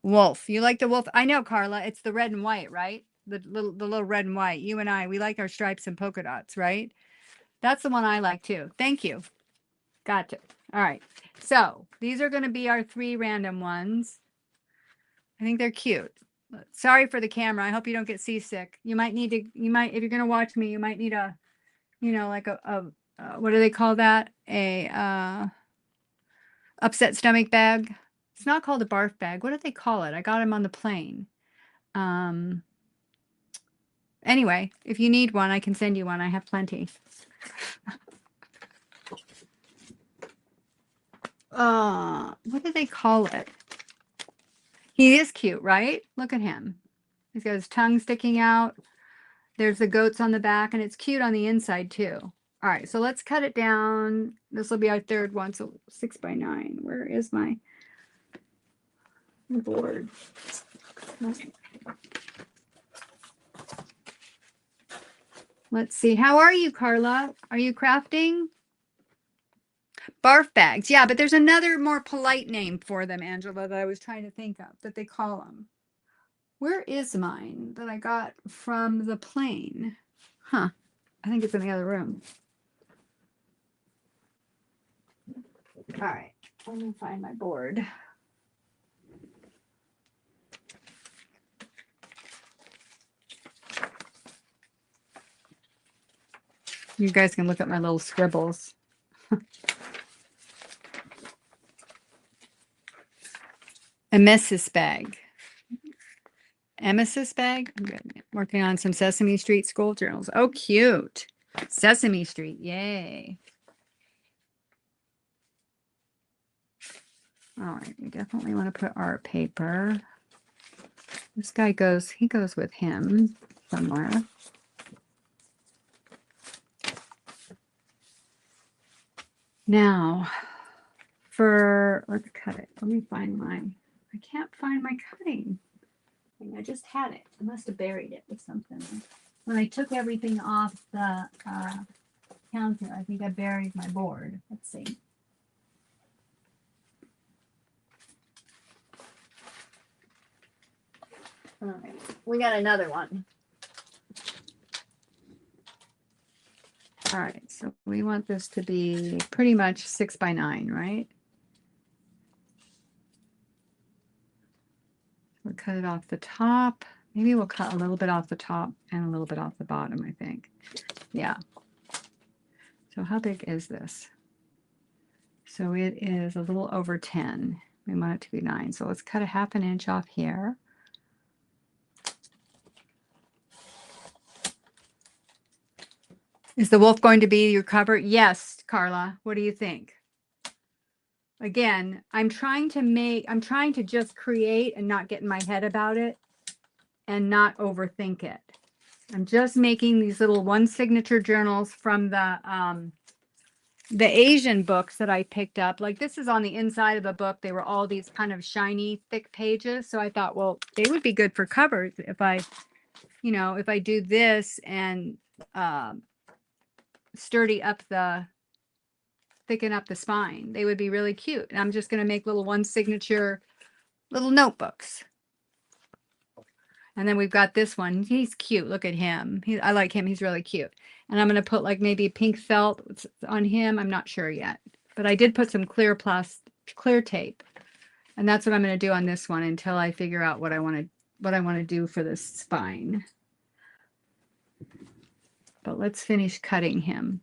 Wolf, you like the wolf? I know, Carla, it's the red and white, right? The little red and white. You and I, we like our stripes and polka dots, right? That's the one I like too. Thank you. Gotcha. All right. So these are going to be our 3 random ones. I think they're cute. Sorry for the camera. I hope you don't get seasick. You might need to, if you're going to watch me, you might need a, like what do they call that? Upset stomach bag. It's not called a barf bag. What do they call it? I got them on the plane. Anyway, if you need one, I can send you one. I have plenty. What do they call it? He is cute, right? Look at him. He's got his tongue sticking out. There's the goats on the back, and it's cute on the inside too. All right, so let's cut it down. This will be our 3rd one, so 6 by 9. Where is my board? Let's see. How are you, Carla? Are you crafting? Barf bags. Yeah, but there's another more polite name for them, Angela, that I was trying to think of that they call them. Where is mine that I got from the plane? Huh. I think it's in the other room. All right. Let me find my board. You guys can look at my little scribbles. Emesis bag. Emesis bag. I'm working on some Sesame Street school journals. Oh, cute. Sesame Street. Yay. All right. We definitely want to put art paper. This guy goes, he goes with him somewhere. Now, let's cut it. Let me find mine. I can't find my cutting. I just had it. I must have buried it with something. When I took everything off the counter, I think I buried my board. Let's see. All right. We got another one. All right. So we want this to be pretty much 6 by 9, right? We'll cut it off the top. Maybe we'll cut a little bit off the top and a little bit off the bottom, I think. Yeah. So how big is this? So it is a little over 10. We want it to be 9. So let's cut a 1/2 inch off here. Is the wolf going to be your cover? Yes, Carla. What do you think? Again, I'm trying to just create and not get in my head about it and not overthink it. I'm just making these little 1 signature journals from the Asian books that I picked up. Like this is on the inside of the book. They were all these kind of shiny, thick pages. So I thought, well, they would be good for covers if I do this and thicken up the spine. They would be really cute. And I'm just going to make little 1 signature little notebooks. And then we've got this one. He's cute. Look at him. I like him. He's really cute. And I'm going to put like maybe pink felt on him. I'm not sure yet. But I did put some clear tape. And that's what I'm going to do on this one until I figure out what I want to do for this spine. But let's finish cutting him.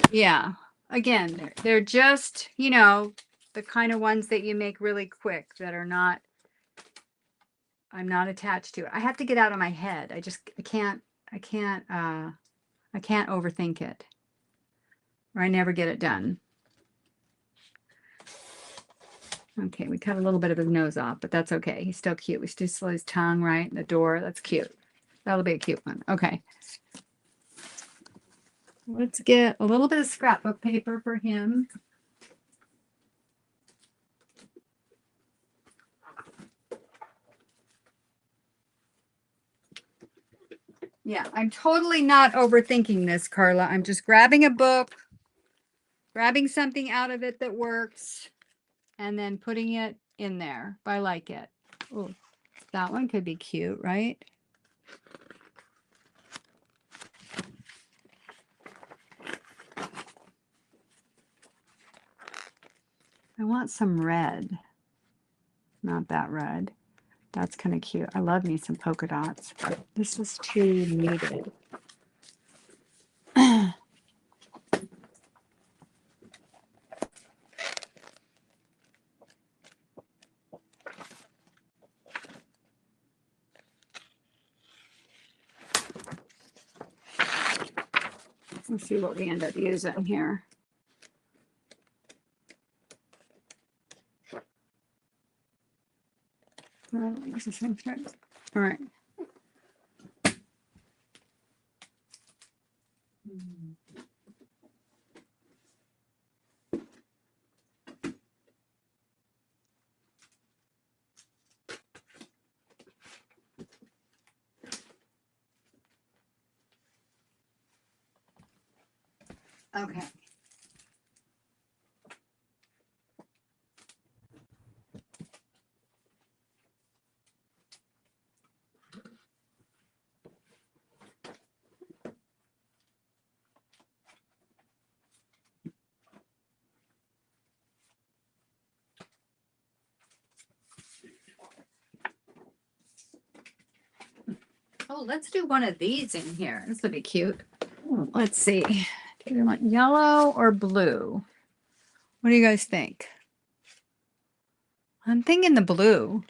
Yeah. Again, they're just, the kind of ones that you make really quick that are not, I'm not attached to it. I have to get out of my head. I can't overthink it, or I never get it done. Okay, we cut a little bit of his nose off, but that's okay. He's still cute. We still saw his tongue right in the door. That's cute. That'll be a cute one. Okay. Let's get a little bit of scrapbook paper for him. Yeah, I'm totally not overthinking this, Carla. I'm just grabbing a book, grabbing something out of it that works, and then putting it in there if I like it. Oh, that one could be cute, right? I want some red. Not that red. That's kind of cute. I love me some polka dots. This is too muted. Let's see what we end up using here. All right. Okay. Oh, let's do one of these in here. This would be cute. Let's see. Do we want yellow or blue? What do you guys think? I'm thinking the blue.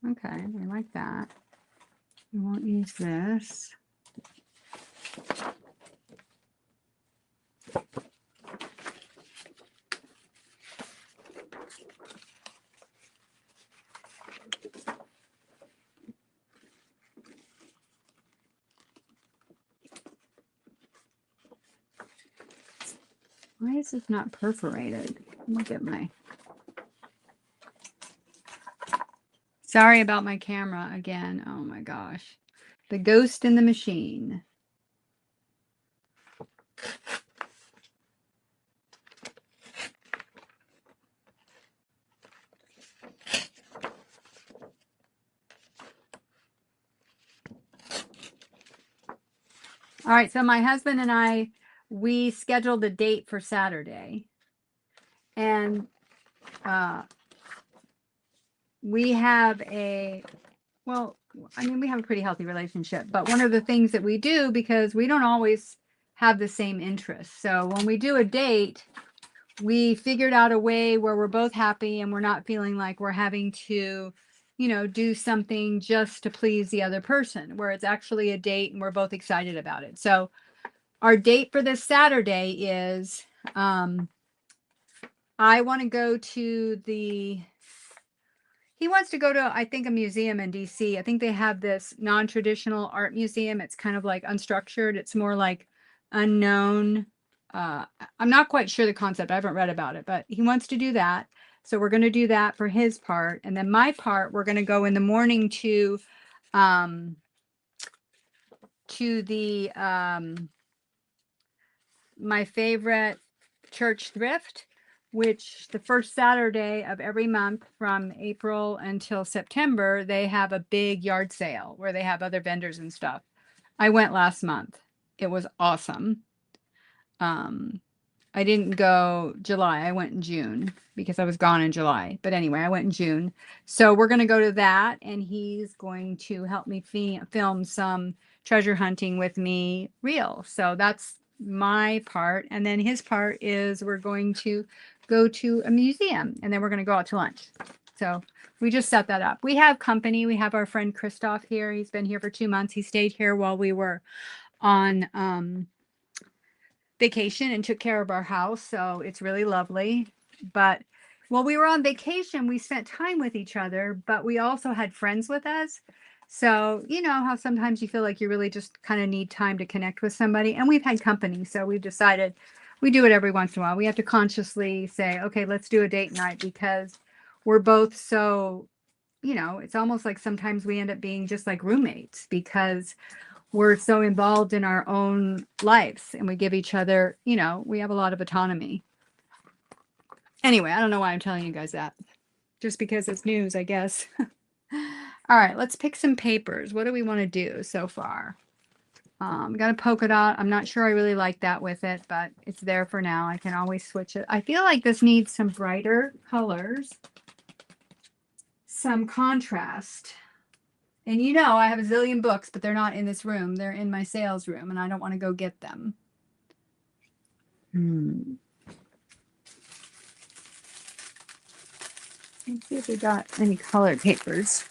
Okay, I like that. We won't use this. Why is this not perforated? Look at my... Sorry about my camera again. Oh my gosh. The ghost in the machine. All right, so my husband and I, we scheduled a date for Saturday. And we have well, I mean, we have a pretty healthy relationship, but one of the things that we do, because we don't always have the same interests. So when we do a date, we figured out a way where we're both happy and we're not feeling like we're having to, you know, do something just to please the other person, where it's actually a date and we're both excited about it. So our date for this Saturday is, I want to go to he wants to go to, I think, a museum in DC. I think they have this non-traditional art museum. It's kind of like unstructured. It's more like unknown. I'm not quite sure the concept. I haven't read about it, but he wants to do that. So we're going to do that for his part. And then my part, we're going to go in the morning to the, my favorite church thrift, which the first Saturday of every month from April until September, they have a big yard sale where they have other vendors and stuff. I went last month. It was awesome. I didn't go July. I went in June because I was gone in July. But anyway, I went in June. So we're going to go to that, and he's going to help me film some treasure hunting with me reel. So that's my part. And then his part is we're going to go to a museum, and then we're going to go out to lunch. So we just set that up. We have company. We have our friend Christoph here. He's been here for 2 months. He stayed here while we were on vacation and took care of our house. So it's really lovely. But while we were on vacation, we spent time with each other, but we also had friends with us. So, you know how sometimes you feel like you really just kind of need time to connect with somebody. And we've had company. So we've decided we do it every once in a while. We have to consciously say, okay, let's do a date night because we're both so, you know, it's almost like sometimes we end up being just like roommates because we're so involved in our own lives and we give each other, you know, we have a lot of autonomy. Anyway, I don't know why I'm telling you guys that. Just because it's news, I guess. All right, let's pick some papers. What do we want to do so far? Got a polka dot. I'm not sure I really like that with it, but it's there for now. I can always switch it. I feel like this needs some brighter colors, some contrast. And you know, I have a zillion books, but they're not in this room. They're in my sales room, and I don't want to go get them. Let's see if we got any colored papers.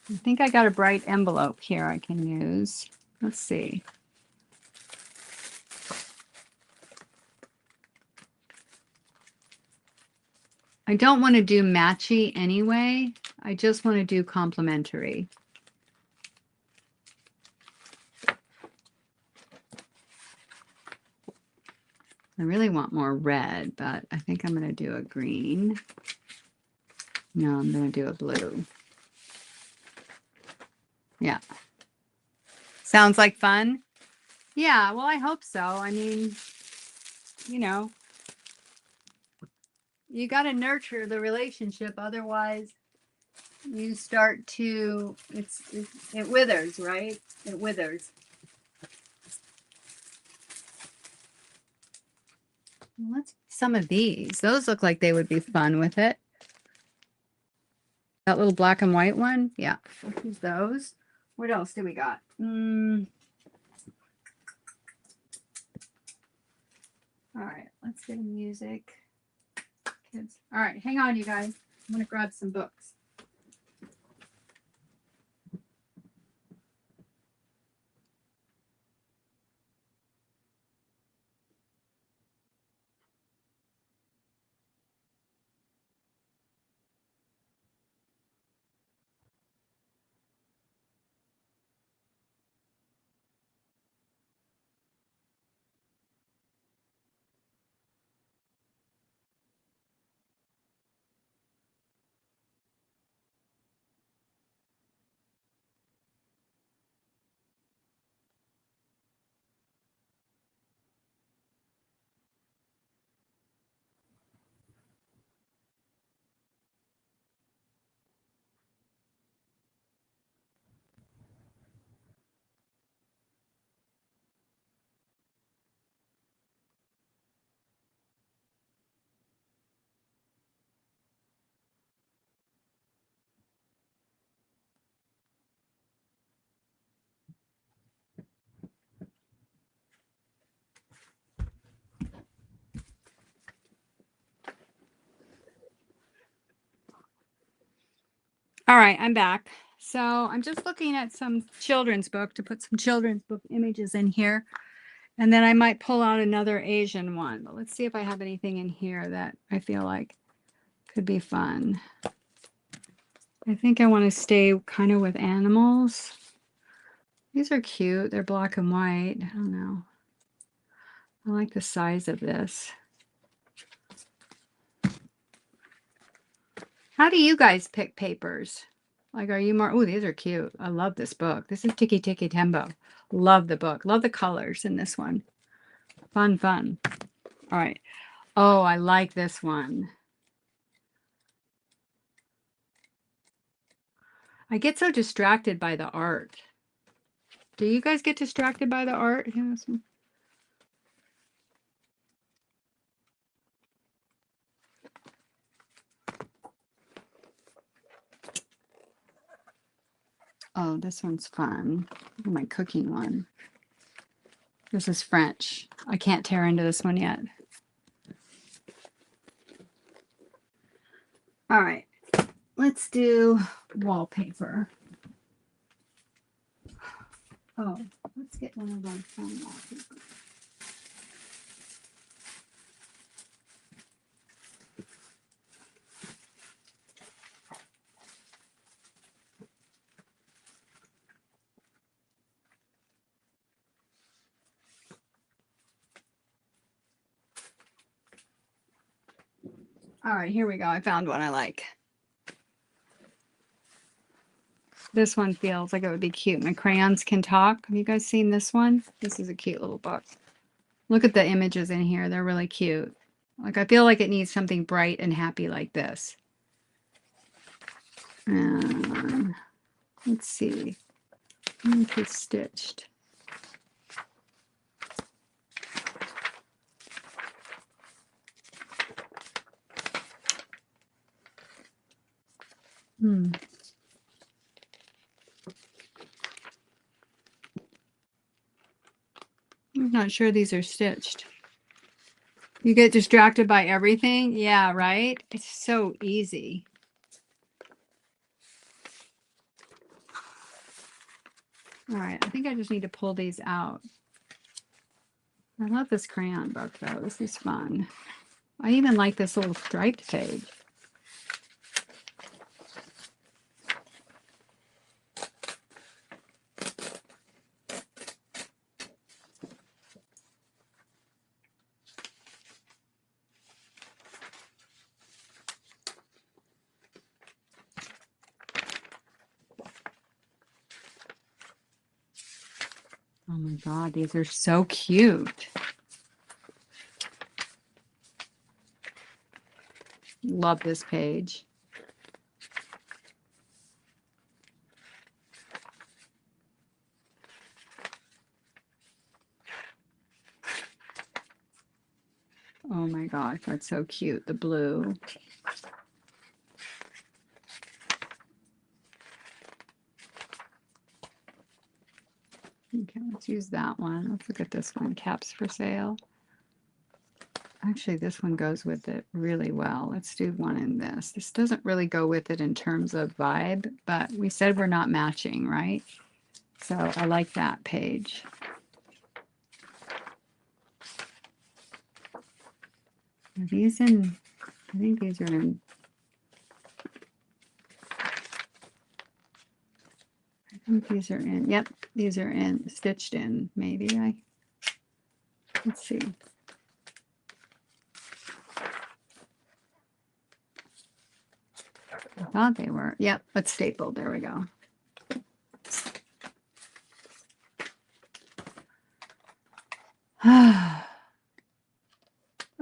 I think I got a bright envelope here I can use. Let's see. I don't want to do matchy anyway. I just want to do complementary. I really want more red, but I think I'm going to do a green. No, I'm going to do a blue. Yeah. Sounds like fun? Yeah, well, I hope so. I mean, you know, you got to nurture the relationship. Otherwise, you start to, it withers, right? It withers. Let's some of these. Those look like they would be fun with it. That little black and white one. Yeah, let's use those. What else do we got? All right, let's get music. Kids. All right, hang on, you guys. I'm going to grab some books. All right, I'm back. So I'm just looking at some children's book to put some children's book images in here. And then I might pull out another Asian one. But let's see if I have anything in here that I feel like could be fun. I think I want to stay kind of with animals. These are cute. They're black and white. I don't know. I like the size of this. How do you guys pick papers? Like, are you more, oh, these are cute. I love this book. This is Tiki Tiki Tembo. Love the book. Love the colors in this one. Fun, fun. All right. Oh, I like this one. I get so distracted by the art. Do you guys get distracted by the art? Oh, this one's fun. My cooking one. This is French. I can't tear into this one yet. All right, let's do wallpaper. Oh, let's get one of those foam wallpaper. All right, here we go. I found one I like. This one feels like it would be cute. My crayons can talk. Have you guys seen this one? This is a cute little book. Look at the images in here. They're really cute. Like, I feel like it needs something bright and happy like this. And let's see. If it's stitched. I'm not sure these are stitched. You get distracted by everything? Yeah, right? It's so easy. All right, I think I just need to pull these out. I love this crayon book, though. This is fun. I even like this little striped page. Oh my God, these are so cute. Love this page. Oh my gosh, that's so cute. The blue. Okay, let's use that one. Let's look at this one. Caps for sale. Actually, this one goes with it really well. Let's do one in this. This doesn't really go with it in terms of vibe, but we said we're not matching, right? So I like that page. Are these in, I think these are in, I think these are in, yep, these are in, stitched in, maybe. Let's see. I thought they were, yep, but stapled, there we go.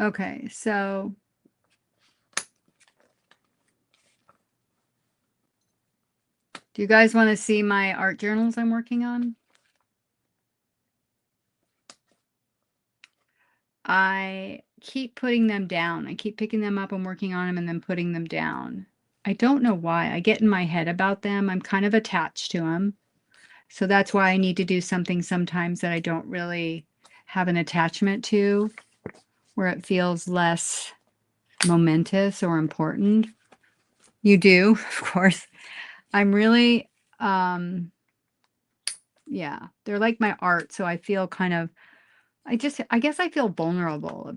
Okay, so do you guys want to see my art journals I'm working on? I keep putting them down. I keep picking them up and working on them and then putting them down. I don't know why. I get in my head about them. I'm kind of attached to them. So that's why I need to do something sometimes that I don't really have an attachment to, where it feels less momentous or important. You do, of course. I'm really, yeah, they're like my art. So I feel kind of, I guess I feel vulnerable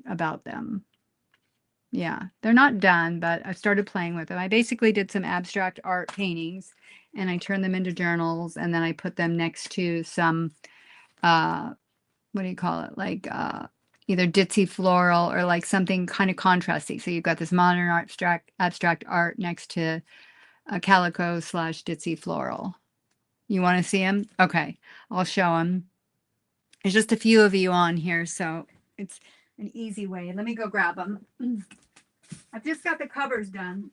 about them. Yeah, they're not done, but I've started playing with them. I basically did some abstract art paintings and I turned them into journals and then I put them next to some, what do you call it? Like either ditzy floral or like something kind of contrasty. So you've got this modern abstract art next to a calico / ditzy floral. You want to see them? Okay, I'll show them. There's just a few of you on here, so it's an easy way. Let me go grab them. I've just got the covers done.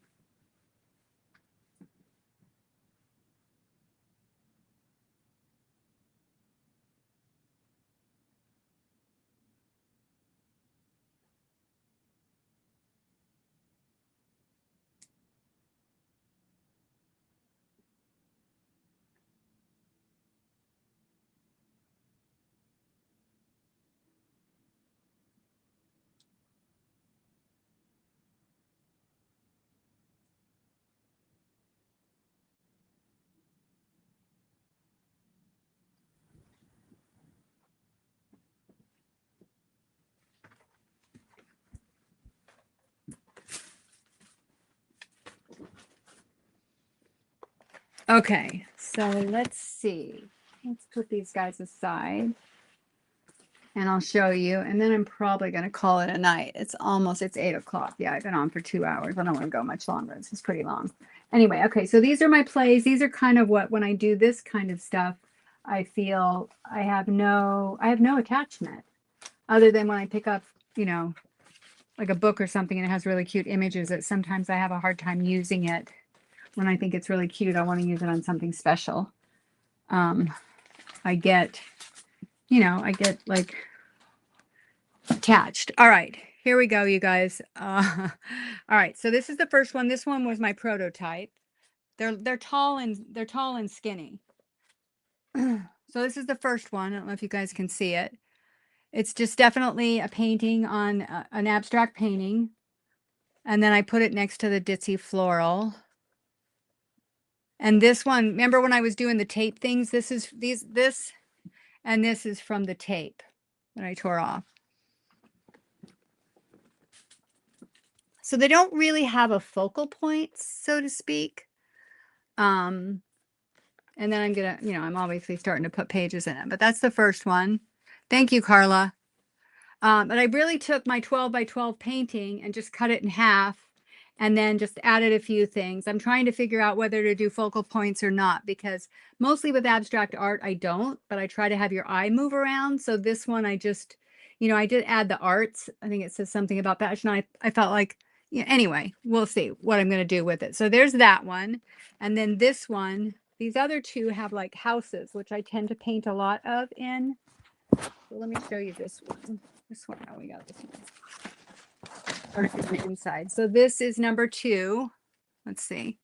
Okay, so let's see. Let's put these guys aside and I'll show you. And then I'm probably going to call it a night. It's 8 o'clock. Yeah, I've been on for 2 hours. I don't want to go much longer. This is pretty long. Anyway, okay, so these are my plays. These are kind of what, when I do this kind of stuff, I feel I have no attachment other than when I pick up, you know, like a book or something and it has really cute images that sometimes I have a hard time using it. When I think it's really cute, I want to use it on something special. I get, I get like attached. All right, here we go, you guys. All right, so this is the first one. This one was my prototype. They're tall and skinny. So this is the first one. I don't know if you guys can see it. It's just definitely a painting on an abstract painting. And then I put it next to the ditzy floral. And this one, remember when I was doing the tape things? This and this is from the tape that I tore off. So they don't really have a focal point, so to speak. And then I'm gonna, I'm obviously starting to put pages in it, but that's the first one. Thank you, Carla. But I really took my 12 by 12 painting and just cut it in half and then just added a few things. I'm trying to figure out whether to do focal points or not, because mostly with abstract art, I don't, but I try to have your eye move around. So this one, I just, I did add the arts. I think it says something about passion. I felt like, anyway, we'll see what I'm going to do with it. So there's that one. And then this one, these other two have like houses, which I tend to paint a lot of in. So let me show you this one. This one, oh, we got this one. On the inside. So this is number 2. Let's see.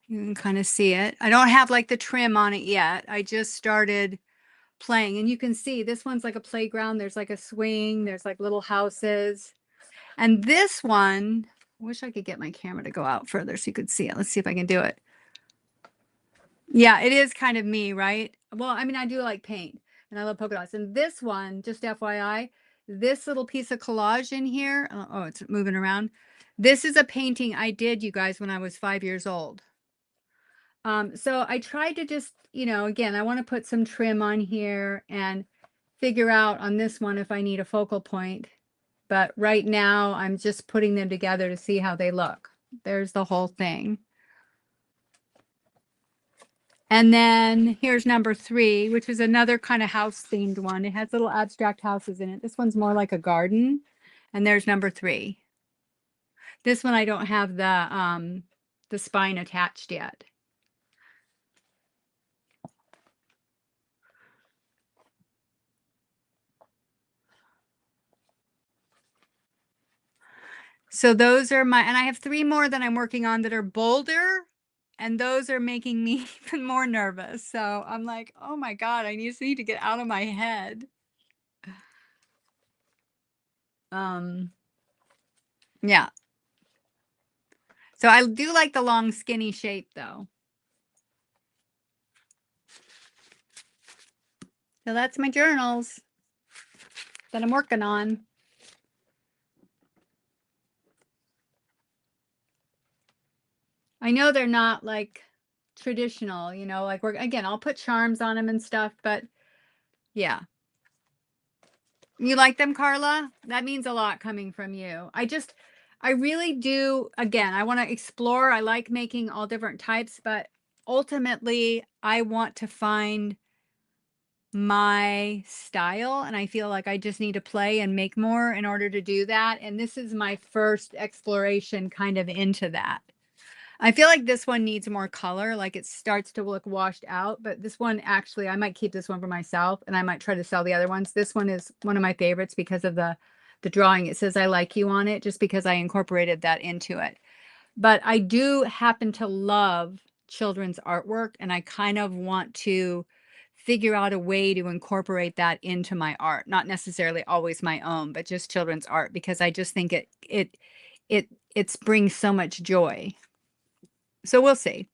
You can kind of see it. I don't have like the trim on it yet. I just started playing, and you can see this one's like a playground. There's like a swing. There's like little houses. And this one, I wish I could get my camera to go out further so you could see it. Let's see if I can do it. Yeah, it is kind of me, right? Well, I mean, I do like paint and I love polka dots. And this one, just FYI, this little piece of collage in here, oh, it's moving around. This is a painting I did, you guys, when I was 5 years old. So I tried to just, again, I want to put some trim on here and figure out on this one if I need a focal point. But right now I'm just putting them together to see how they look. There's the whole thing. And then here's number 3, which is another kind of house themed one. It has little abstract houses in it. This one's more like a garden. And there's number 3. This one I don't have the spine attached yet. So those are and I have 3 more that I'm working on that are bolder, and those are making me even more nervous. So I'm like, oh my God, I just need to get out of my head. Yeah. So I do like the long skinny shape though. So that's my journals that I'm working on. I know they're not like traditional, like again, I'll put charms on them and stuff, but yeah. You like them, Carla? That means a lot coming from you. I really do. Again, I want to explore. I like making all different types, but ultimately I want to find my style, and I feel like I just need to play and make more in order to do that. And this is my first exploration kind of into that. I feel like this one needs more color, like it starts to look washed out, but this one actually, I might keep this one for myself and I might try to sell the other ones. This one is one of my favorites because of the drawing. It says I like you on it just because I incorporated that into it. But I do happen to love children's artwork, and I kind of want to figure out a way to incorporate that into my art, not necessarily always my own, but just children's art, because I just think it brings so much joy. So we'll see.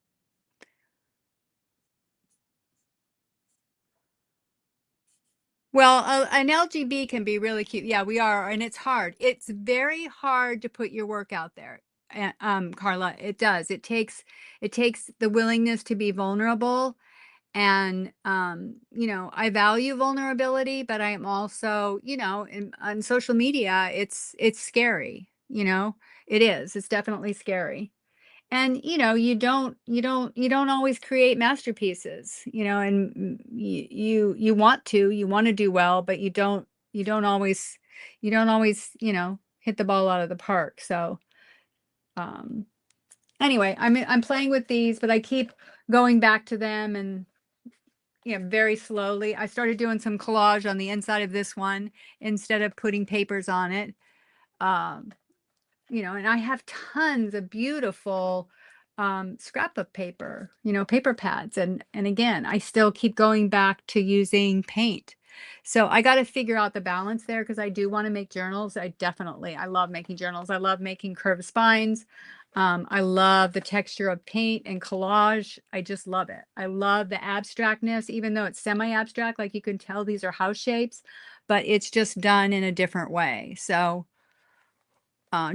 Well, an LGB can be really cute. Yeah, we are. And it's hard. It's very hard to put your work out there. Carla. It does. It takes the willingness to be vulnerable. And, I value vulnerability, but I am also, on social media, it's scary, it is. It's definitely scary. And, you don't always create masterpieces, and you want to do well, but you don't always, hit the ball out of the park. So, um, anyway, I'm playing with these, but I keep going back to them and very slowly. I started doing some collage on the inside of this one instead of putting papers on it. Um, and I have tons of beautiful scrapbook paper, paper pads. And again, I still keep going back to using paint. So I got to figure out the balance there because I do want to make journals. I love making journals. I love making curved spines. I love the texture of paint and collage. I just love it. I love the abstractness, even though it's semi-abstract, like you can tell these are house shapes, but it's just done in a different way. So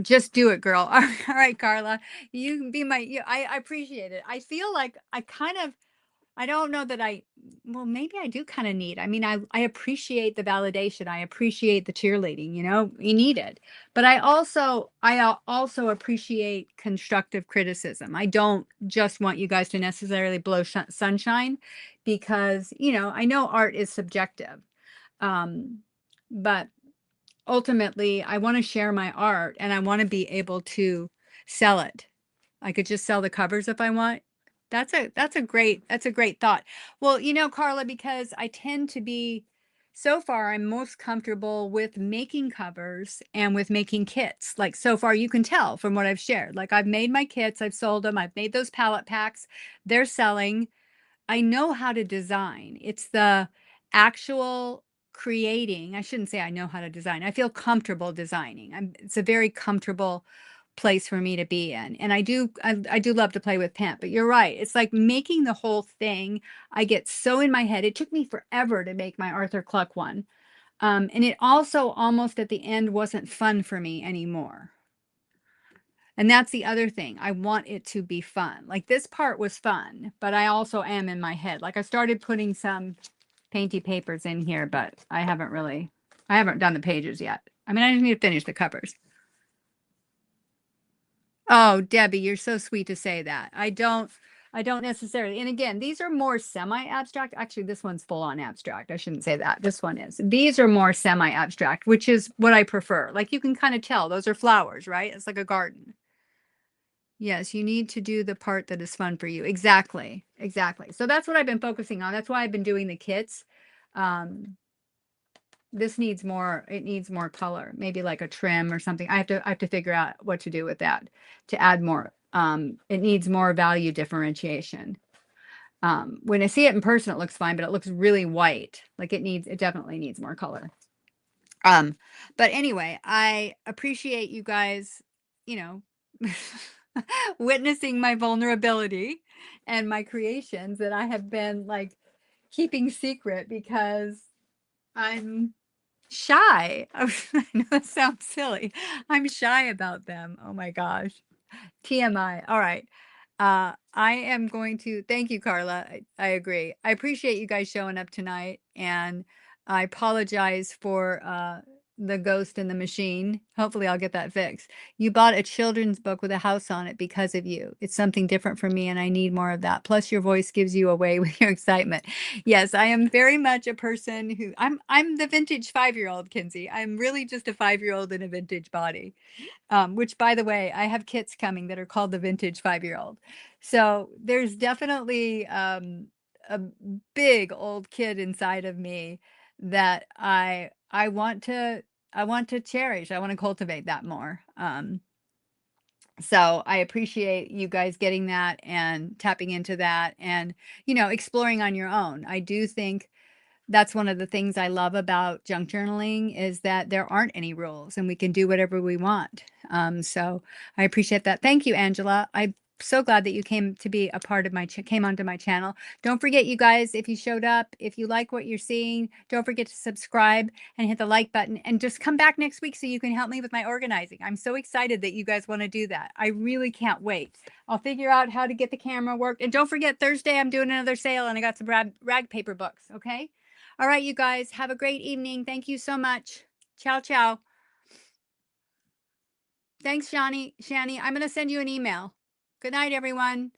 just do it, girl. All right, Carla. You can be I appreciate it. I feel like I don't know that well, maybe I do kind of need. I mean, I appreciate the validation. I appreciate the cheerleading, you need it. But I also appreciate constructive criticism. I don't just want you guys to necessarily blow sunshine because, I know art is subjective. But ultimately, I want to share my art and I want to be able to sell it. I could just sell the covers if I want. That's a great thought. Well, Carla, because I tend to be so far I'm most comfortable with making covers and with making kits. Like so far you can tell from what I've shared. Like I've made my kits, I've sold them, I've made those palette packs. They're selling. I know how to design. It's the actual creating. I shouldn't say I know how to design. I feel comfortable designing. It's a very comfortable place for me to be in. And I do love to play with paint, but you're right. It's like making the whole thing. I get so in my head. It took me forever to make my Arthur Cluck one. And it also almost at the end wasn't fun for me anymore. And that's the other thing. I want it to be fun. Like this part was fun, but I also am in my head. Like I started putting some painty papers in here, but I haven't done the pages yet. I mean, I just need to finish the covers. Oh, Debbie, you're so sweet to say that. I don't necessarily. And again, these are more semi-abstract. Actually, this one's full on abstract. I shouldn't say that. This one is. These are more semi-abstract, which is what I prefer. Like you can kind of tell those are flowers, right? It's like a garden. Yes, you need to do the part that is fun for you. Exactly. Exactly. So that's what I've been focusing on. That's why I've been doing the kits. This needs it needs more color, maybe like a trim or something. I have to figure out what to do with that to add more. It needs more value differentiation. When I see it in person, it looks fine, but it looks really white. Like it definitely needs more color. But anyway, I appreciate you guys, you know, witnessing my vulnerability and my creations that I have been like keeping secret because I'm shy. I know that sounds silly. I'm shy about them. Oh my gosh. TMI. All right. I am going to thank you, Carla. I agree. I appreciate you guys showing up tonight, and I apologize for the ghost in the machine. Hopefully, I'll get that fixed. You bought a children's book with a house on it because of you. It's something different for me, and I need more of that. Plus, your voice gives you away with your excitement. Yes, I am very much a person who I'm the vintage 5-year-old, Kinsey. I'm really just a 5-year-old in a vintage body. Which by the way, I have kits coming that are called the Vintage 5-year-old. So there's definitely a big old kid inside of me that I want to cherish. I want to cultivate that more. So I appreciate you guys getting that and tapping into that and, exploring on your own. I do think that's one of the things I love about junk journaling is that there aren't any rules and we can do whatever we want. So I appreciate that. Thank you, Angela. so glad that you came to be a part of my came onto my channel. Don't forget, you guys, if you showed up, if you like what you're seeing, don't forget to subscribe and hit the like button, and just come back next week so you can help me with my organizing. I'm so excited that you guys want to do that. I really can't wait. I'll figure out how to get the camera worked. And don't forget, Thursday I'm doing another sale, and I got some rag paper books. Okay. All right, you guys, have a great evening. Thank you so much. Ciao, ciao. Thanks, Shani. I'm going to send you an email. Good night, everyone.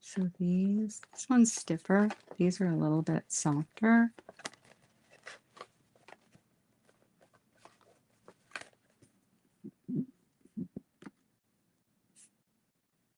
So this one's stiffer. These are a little bit softer.